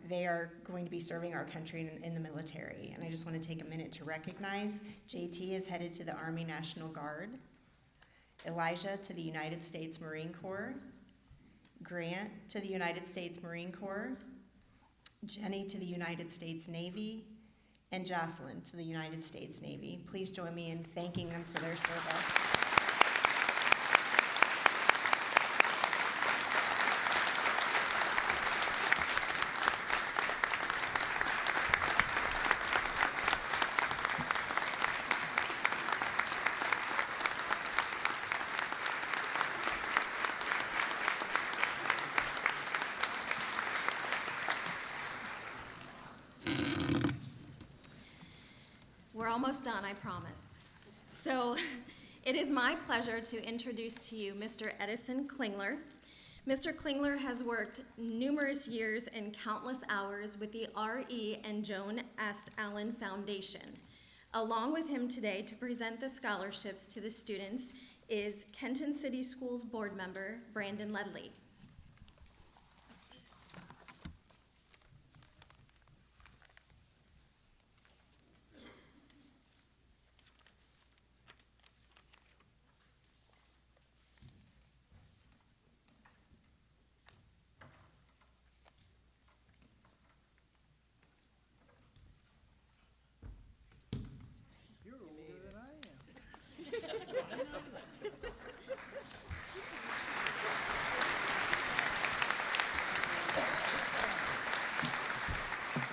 They are going to be serving our country in the military, and I just want to take a minute to recognize JT is headed to the Army National Guard, Elijah to the United States Marine Corps, Grant to the United States Marine Corps, Jenny to the United States Navy, and Jocelyn to the United States Navy. Please join me in thanking them for their service. We're almost done, I promise. So it is my pleasure to introduce to you Mr. Edison Klingler. Mr. Klingler has worked numerous years and countless hours with the R.E. and Joan S. Allen Foundation. Along with him today to present the scholarships to the students is Kenton City Schools Board Member Brandon Ledley.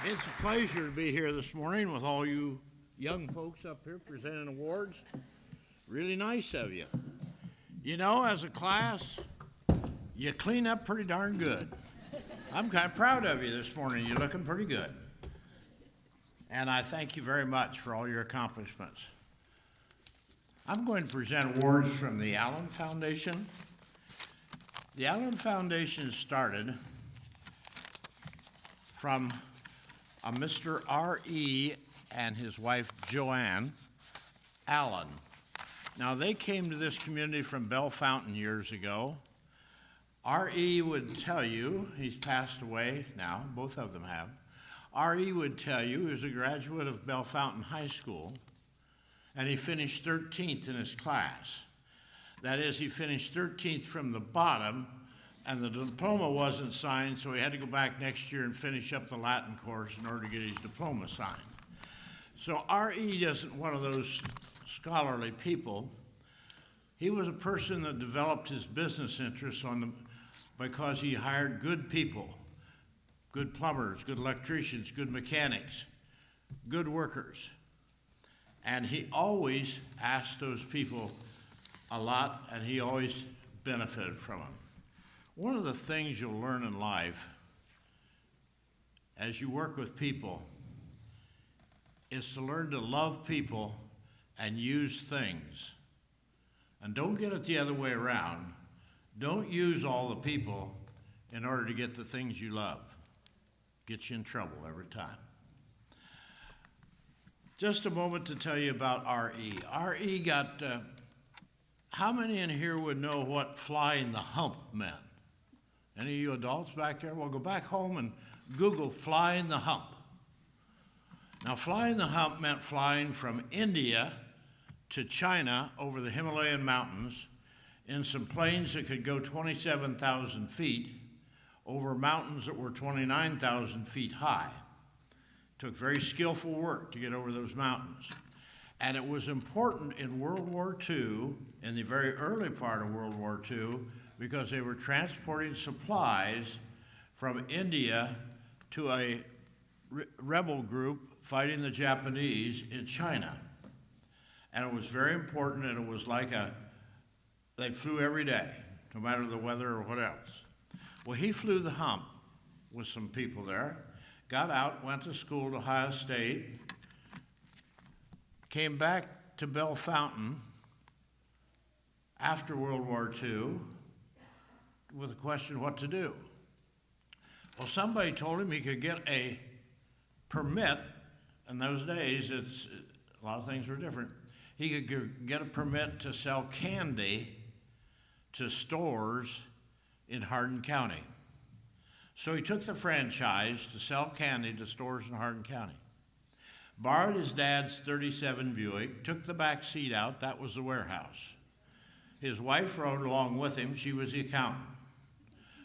It's a pleasure to be here this morning with all you young folks up here presenting awards. Really nice of you. You know, as a class, you clean up pretty darn good. I'm kind of proud of you this morning. You're looking pretty good. And I thank you very much for all your accomplishments. I'm going to present awards from the Allen Foundation. The Allen Foundation started from a Mr. R.E. and his wife Joanne Allen. Now, they came to this community from Bell Fountain years ago. R.E. would tell you, he's passed away now, both of them have. R.E. would tell you he was a graduate of Bell Fountain High School, and he finished 13th in his class. That is, he finished 13th from the bottom, and the diploma wasn't signed, so he had to go back next year and finish up the Latin course in order to get his diploma signed. So R.E. isn't one of those scholarly people. He was a person that developed his business interests because he hired good people, good plumbers, good electricians, good mechanics, good workers. And he always asked those people a lot, and he always benefited from them. One of the things you'll learn in life as you work with people is to learn to love people and use things. And don't get it the other way around. Don't use all the people in order to get the things you love. Gets you in trouble every time. Just a moment to tell you about R.E. R.E. got, how many in here would know what flying the hump meant? Any of you adults back there? Well, go back home and Google flying the hump. Now, flying the hump meant flying from India to China over the Himalayan mountains in some planes that could go 27,000 feet over mountains that were 29,000 feet high. It took very skillful work to get over those mountains. And it was important in World War II, in the very early part of World War II, because they were transporting supplies from India to a rebel group fighting the Japanese in China. And it was very important, and it was like they flew every day, no matter the weather or what else. Well, he flew the hump with some people there, got out, went to school to Ohio State, came back to Bell Fountain after World War II with a question what to do. Well, somebody told him he could get a permit. In those days, a lot of things were different. He could get a permit to sell candy to stores in Hardin County. So he took the franchise to sell candy to stores in Hardin County. Borrowed his dad's 37 Buick, took the back seat out, that was the warehouse. His wife rode along with him, she was the accountant.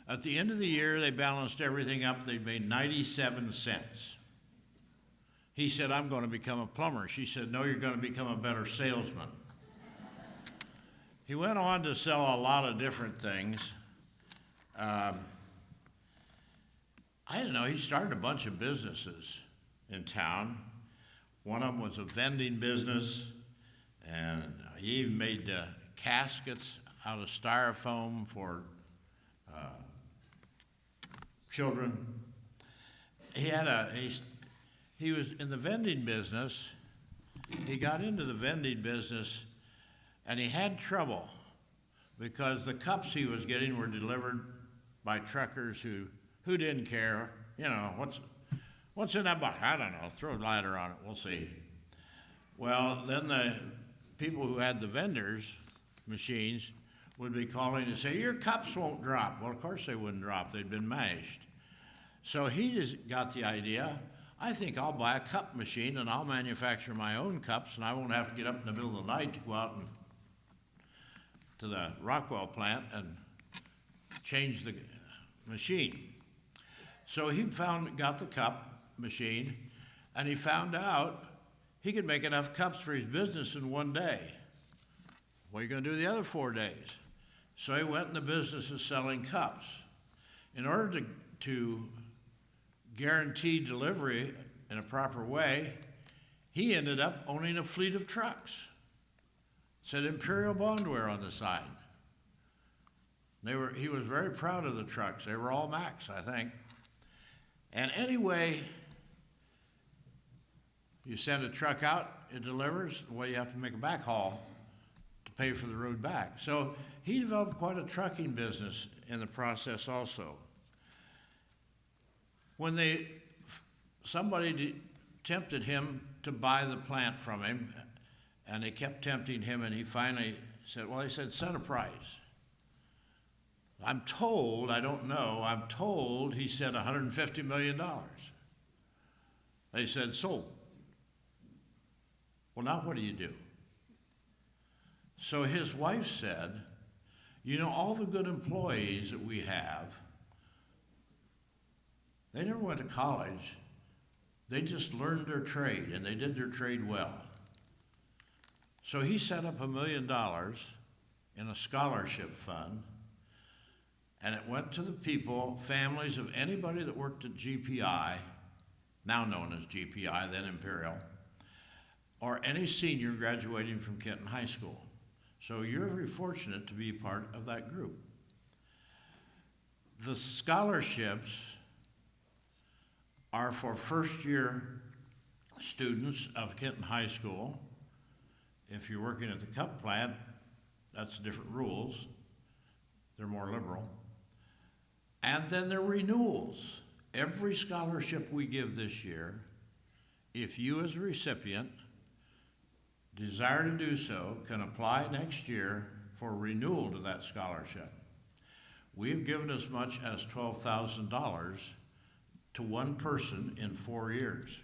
At the end of the year, they balanced everything up, they made 97 cents. He said, I'm going to become a plumber. She said, no, you're going to become a better salesman. He went on to sell a lot of different things. I don't know, he started a bunch of businesses in town. One of them was a vending business, and he even made caskets out of styrofoam for children. He was in the vending business. He got into the vending business, and he had trouble because the cups he was getting were delivered by truckers who didn't care. You know, what's in that box? I don't know. Throw a lighter on it. We'll see. Well, then the people who had the vendors' machines would be calling and say, your cups won't drop. Well, of course they wouldn't drop. They'd been mashed. So he just got the idea, I think I'll buy a cup machine and I'll manufacture my own cups, and I won't have to get up in the middle of the night to go out to the Rockwell plant and change the machine. So he got the cup machine, and he found out he could make enough cups for his business in one day. What are you going to do the other 4 days? So he went in the business of selling cups. In order to guarantee delivery in a proper way, he ended up owning a fleet of trucks. It said Imperial Bondware on the side. He was very proud of the trucks. They were all Max, I think. And anyway, you send a truck out, it delivers, well, you have to make a back haul to pay for the road back. So he developed quite a trucking business in the process also. When somebody tempted him to buy the plant from him, and they kept tempting him, and he finally said, well, he said, set a price. I'm told, I don't know, I'm told he said $150 million. They said, sold. Well, now what do you do? So his wife said, you know, all the good employees that we have, they never went to college. They just learned their trade, and they did their trade well. So he set up $1 million in a scholarship fund, and it went to the people, families of anybody that worked at GPI, now known as GPI, then Imperial, or any senior graduating from Kenton High School. So you're very fortunate to be part of that group. The scholarships are for first-year students of Kenton High School. If you're working at the cup plant, that's different rules. They're more liberal. And then there are renewals. Every scholarship we give this year, if you as a recipient desire to do so, can apply next year for renewal to that scholarship. We've given as much as $12,000 to one person in 4 years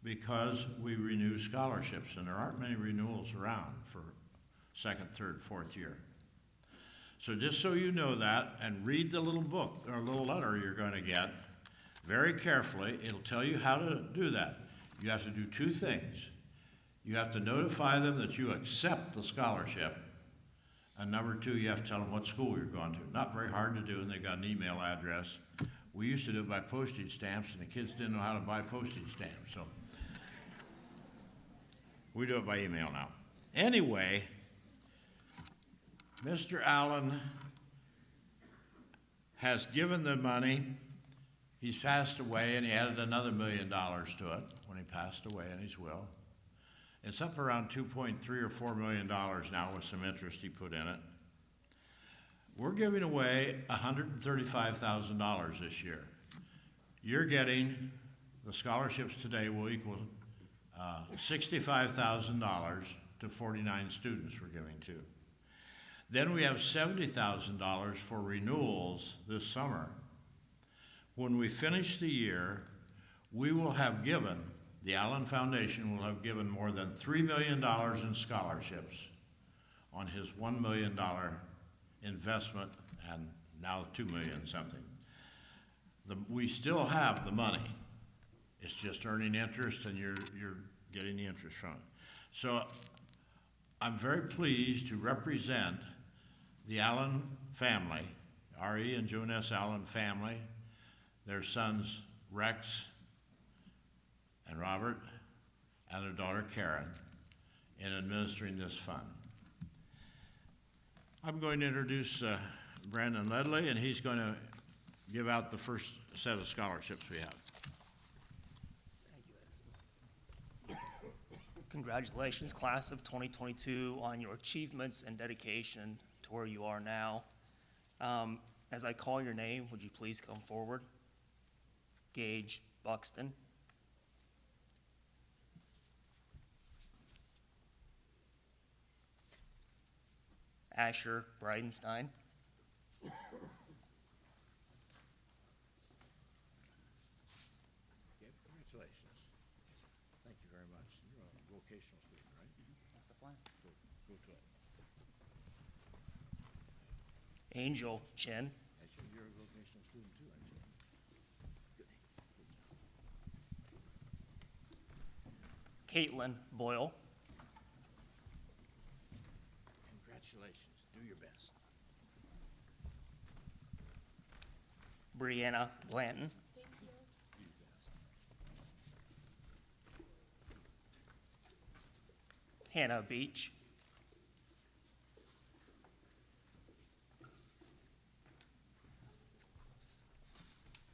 because we renew scholarships, and there aren't many renewals around for second, third, fourth year. So just so you know that, and read the little book or little letter you're going to get very carefully. It'll tell you how to do that. You have to do two things. You have to notify them that you accept the scholarship, and number two, you have to tell them what school you're going to. Not very hard to do, and they got an email address. We used to do it by postage stamps, and the kids didn't know how to buy postage stamps, so we do it by email now. Anyway, Mr. Allen has given the money. He's passed away, and he added another $1 million to it when he passed away in his will. It's up around $2.3 or $4 million now with some interest he put in it. We're giving away $135,000 this year. You're getting, the scholarships today will equal $65,000 to 49 students we're giving to. Then we have $70,000 for renewals this summer. When we finish the year, we will have given, the Allen Foundation will have given more than $3 million in scholarships on his $1 million investment, and now $2 million something. We still have the money. It's just earning interest, and you're getting the interest from it. So I'm very pleased to represent the Allen family, R.E. and Joan S. Allen family, their sons Rex and Robert, and their daughter Karen, in administering this fund. I'm going to introduce Brandon Ledley, and he's going to give out the first set of scholarships we have. Congratulations, class of 2022, on your achievements and dedication to where you are now. As I call your name, would you please come forward? Gage Buxton. Asher Bridenstine. Congratulations. Thank you very much. You're a vocational student, right? That's the plan. Go to it. Angel Chen. Actually, you're a vocational student too, aren't you? Good. Caitlyn Boyle. Congratulations. Do your best. Brianna Blanton. Thank you. Do your best. Hannah Beach.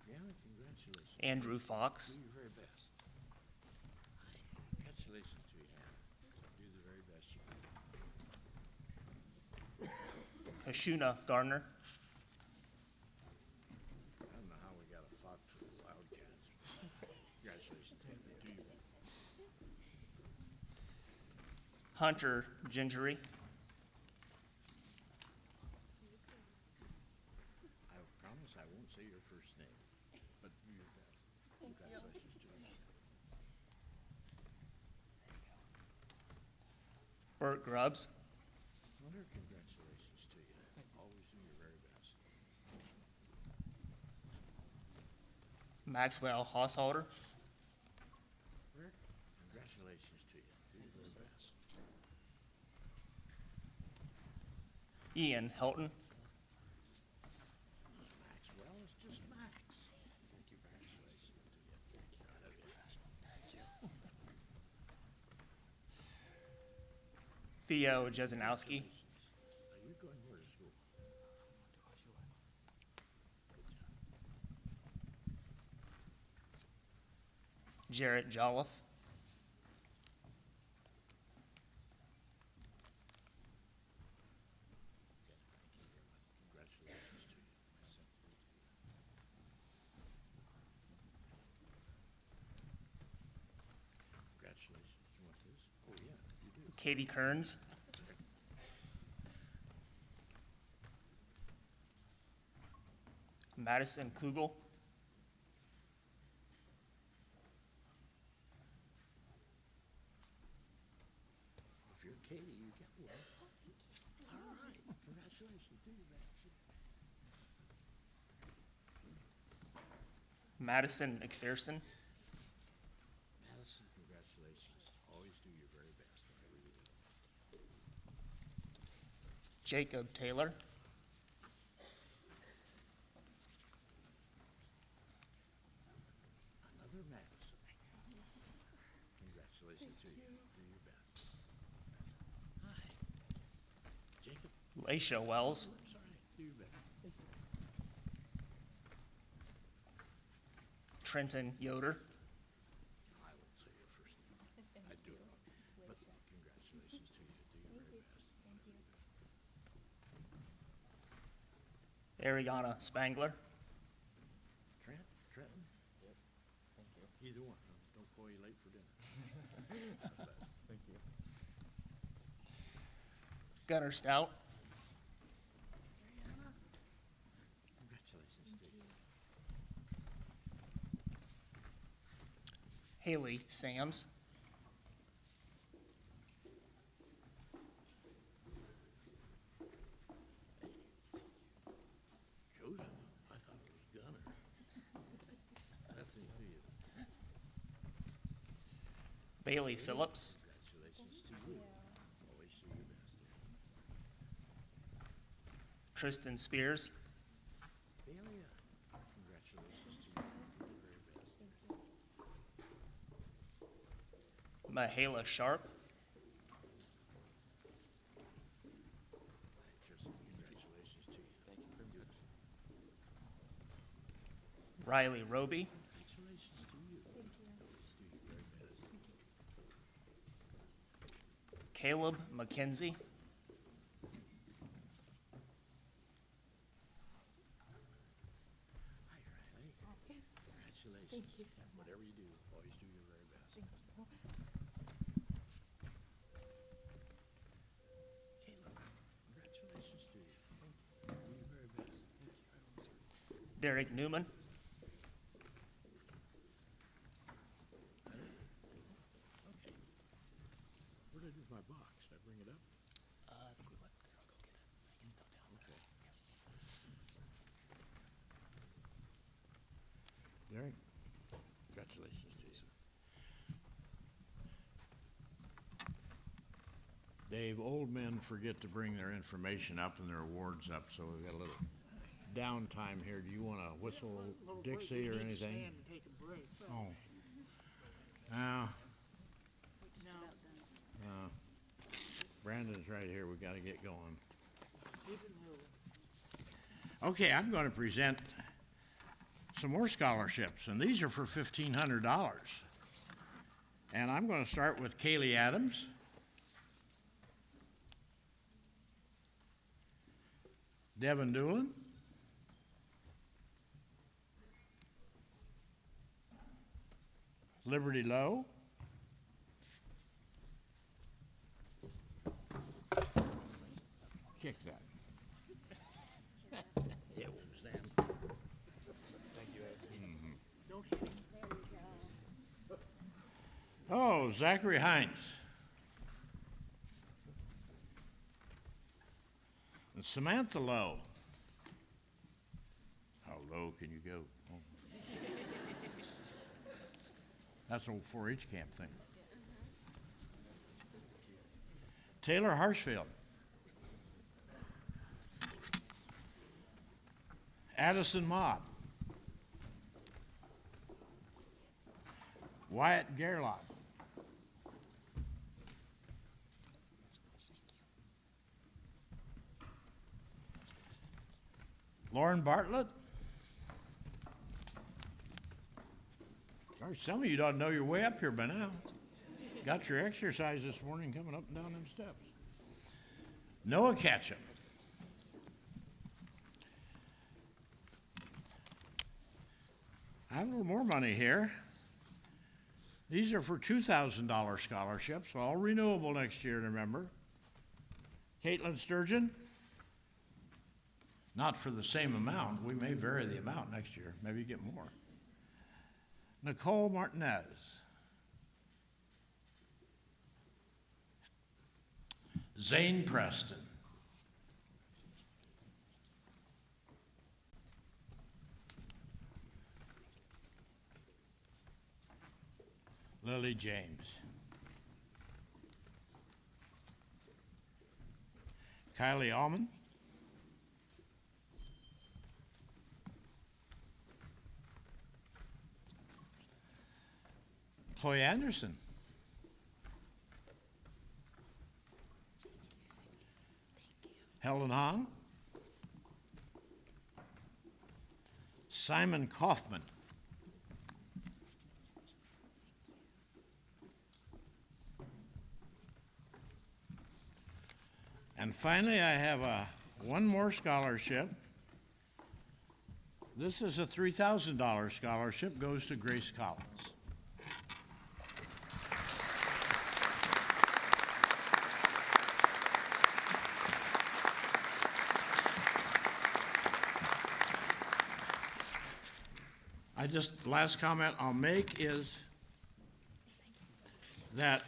Brianna, congratulations. Andrew Fox. Do your very best. Congratulations to you, Hannah. Do the very best you can. Kashuna Gardner. I don't know how we got a fox with the Wildcats. Congratulations. Do your best. Hunter Gingery. I promise I won't say your first name, but do your best. Congratulations to you. Bert Grubbs. Hunter, congratulations to you. Always do your very best. Maxwell Haushalter. Bert, congratulations to you. Do your very best. Ian Helton. Maxwell is just Max. Thank you. Congratulations to you. Thank you. Thank you. Theo Jazonowski. Are you going where to school? Jarrett Jolliffe. Congratulations to you. My sympathy to you. Congratulations. You want this? Oh, yeah, you do. Katie Kearns. Madison Kugel. Madison McPherson. Madison, congratulations. Always do your very best whenever you do. Jacob Taylor. Another Madison. Congratulations to you. Do your best. Hi. Jacob. Laisha Wells. Sorry. Do your best. Trenton Yoder. I won't say your first name. I do it wrong. But congratulations to you. Do your very best. Ariana Spangler. Trenton? Yep. Thank you. Either one. Don't call you late for dinner. Thank you. Gunnar Stout. Congratulations to you. Haley Sams. Joseph? I thought it was Gunnar. That's it to you. Bailey Phillips. Congratulations to you. Always do your best. Tristan Spears. Bailey, congratulations to you. Do your very best. Mahala Sharp. Tristan, congratulations to you. Thank you very much. Riley Roby. Congratulations to you. Always do your very best. Caleb McKenzie. Hi, Riley. Congratulations. Thank you so much. Whatever you do, always do your very best. Caleb, congratulations to you. Thank you. Do your very best. Thank you. Derek Newman. Okay. Where did I do my box? Did I bring it up? I think we left it there. I'll go get it. It's still down there. Okay. Derek, congratulations to you. Dave, old men forget to bring their information up and their awards up, so we've got a little downtime here. Do you want to whistle Dixie or anything? Oh. No. Brandon's right here. We got to get going. Okay, I'm going to present some more scholarships, and these are for $1,500. And I'm going to start with Kaylee Adams. Devin Doolin. Liberty Lowe. Kick that. Yeah, we'll stand. Thank you, Don't hit him. There you go. Oh, Zachary Hines. And Samantha Lowe. How low can you go? Oh. That's an old 4-H camp thing. Taylor Harshfield. Addison Mott. Wyatt Gerlach. Lauren Bartlett. Gosh, some of you don't know your way up here by now. Got your exercise this morning coming up and down them steps. Noah Ketchum. I have a little more money here. These are for $2,000 scholarships, all renewable next year, remember. Caitlyn Sturgeon. Not for the same amount. We may vary the amount next year. Maybe get more. Nicole Martinez. Zane Preston. Lily James. Kylie Allman. Chloe Anderson. Helen Hahn. Simon Kaufman. And finally, I have one more scholarship. This is a $3,000 scholarship, goes to Grace Collins. Last comment I'll make is that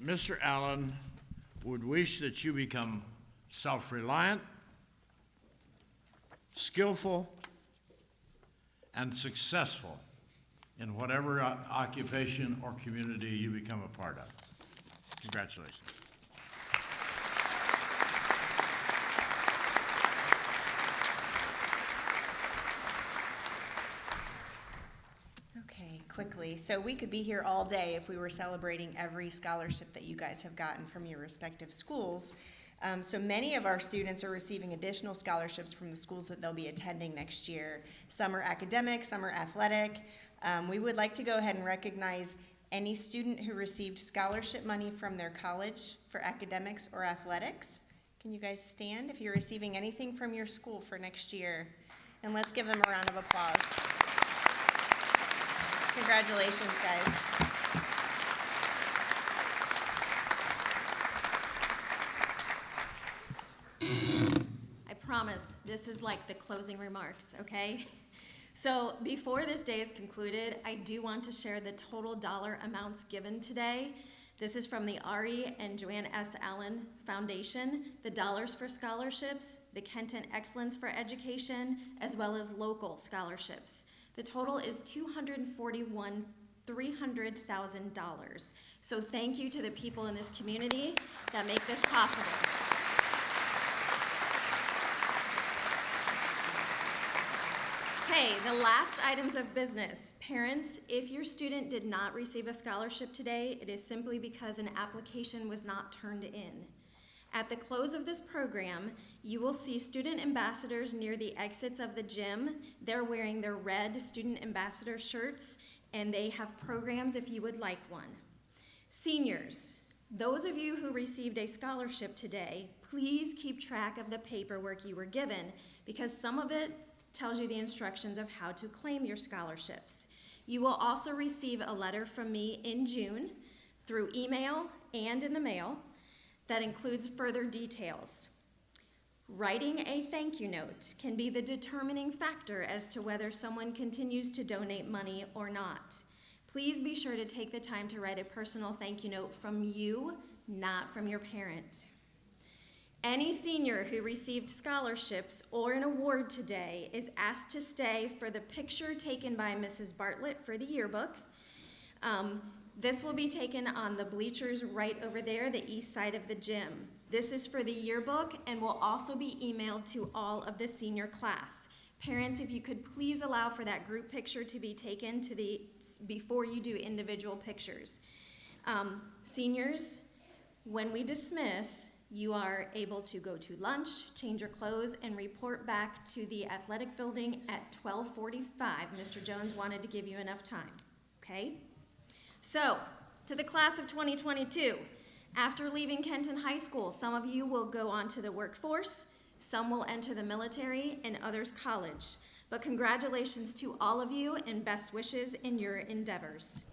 Mr. Allen would wish that you become self-reliant, skillful, and successful in whatever occupation or community you become a part of. Congratulations. Okay, quickly. So we could be here all day if we were celebrating every scholarship that you guys have gotten from your respective schools. So many of our students are receiving additional scholarships from the schools that they'll be attending next year. Some are academic, some are athletic. We would like to go ahead and recognize any student who received scholarship money from their college for academics or athletics. Can you guys stand if you're receiving anything from your school for next year? And let's give them a round of applause. Congratulations, guys. I promise, this is like the closing remarks, okay? So before this day is concluded, I do want to share the total dollar amounts given today. This is from the Ari and Joanne S. Allen Foundation, the Dollars for Scholarships, the Kenton Excellence for Education, as well as local scholarships. The total is $300,000. So thank you to the people in this community that make this possible. Okay, the last items of business. Parents, if your student did not receive a scholarship today, it is simply because an application was not turned in. At the close of this program, you will see student ambassadors near the exits of the gym. They're wearing their red student ambassador shirts, and they have programs if you would like one. Seniors, those of you who received a scholarship today, please keep track of the paperwork you were given, because some of it tells you the instructions of how to claim your scholarships. You will also receive a letter from me in June through email and in the mail that includes further details. Writing a thank you note can be the determining factor as to whether someone continues to donate money or not. Please be sure to take the time to write a personal thank you note from you, not from your parent. Any senior who received scholarships or an award today is asked to stay for the picture taken by Mrs. Bartlett for the yearbook. This will be taken on the bleachers right over there, the east side of the gym. This is for the yearbook and will also be emailed to all of the senior class. Parents, if you could please allow for that group picture to be taken before you do individual pictures. Seniors, when we dismiss, you are able to go to lunch, change your clothes, and report back to the athletic building at 12:45. Mr. Jones wanted to give you enough time, okay? So, to the class of 2022, after leaving Kenton High School, some of you will go on to the workforce, some will enter the military, and others college. But congratulations to all of you and best wishes in your endeavors.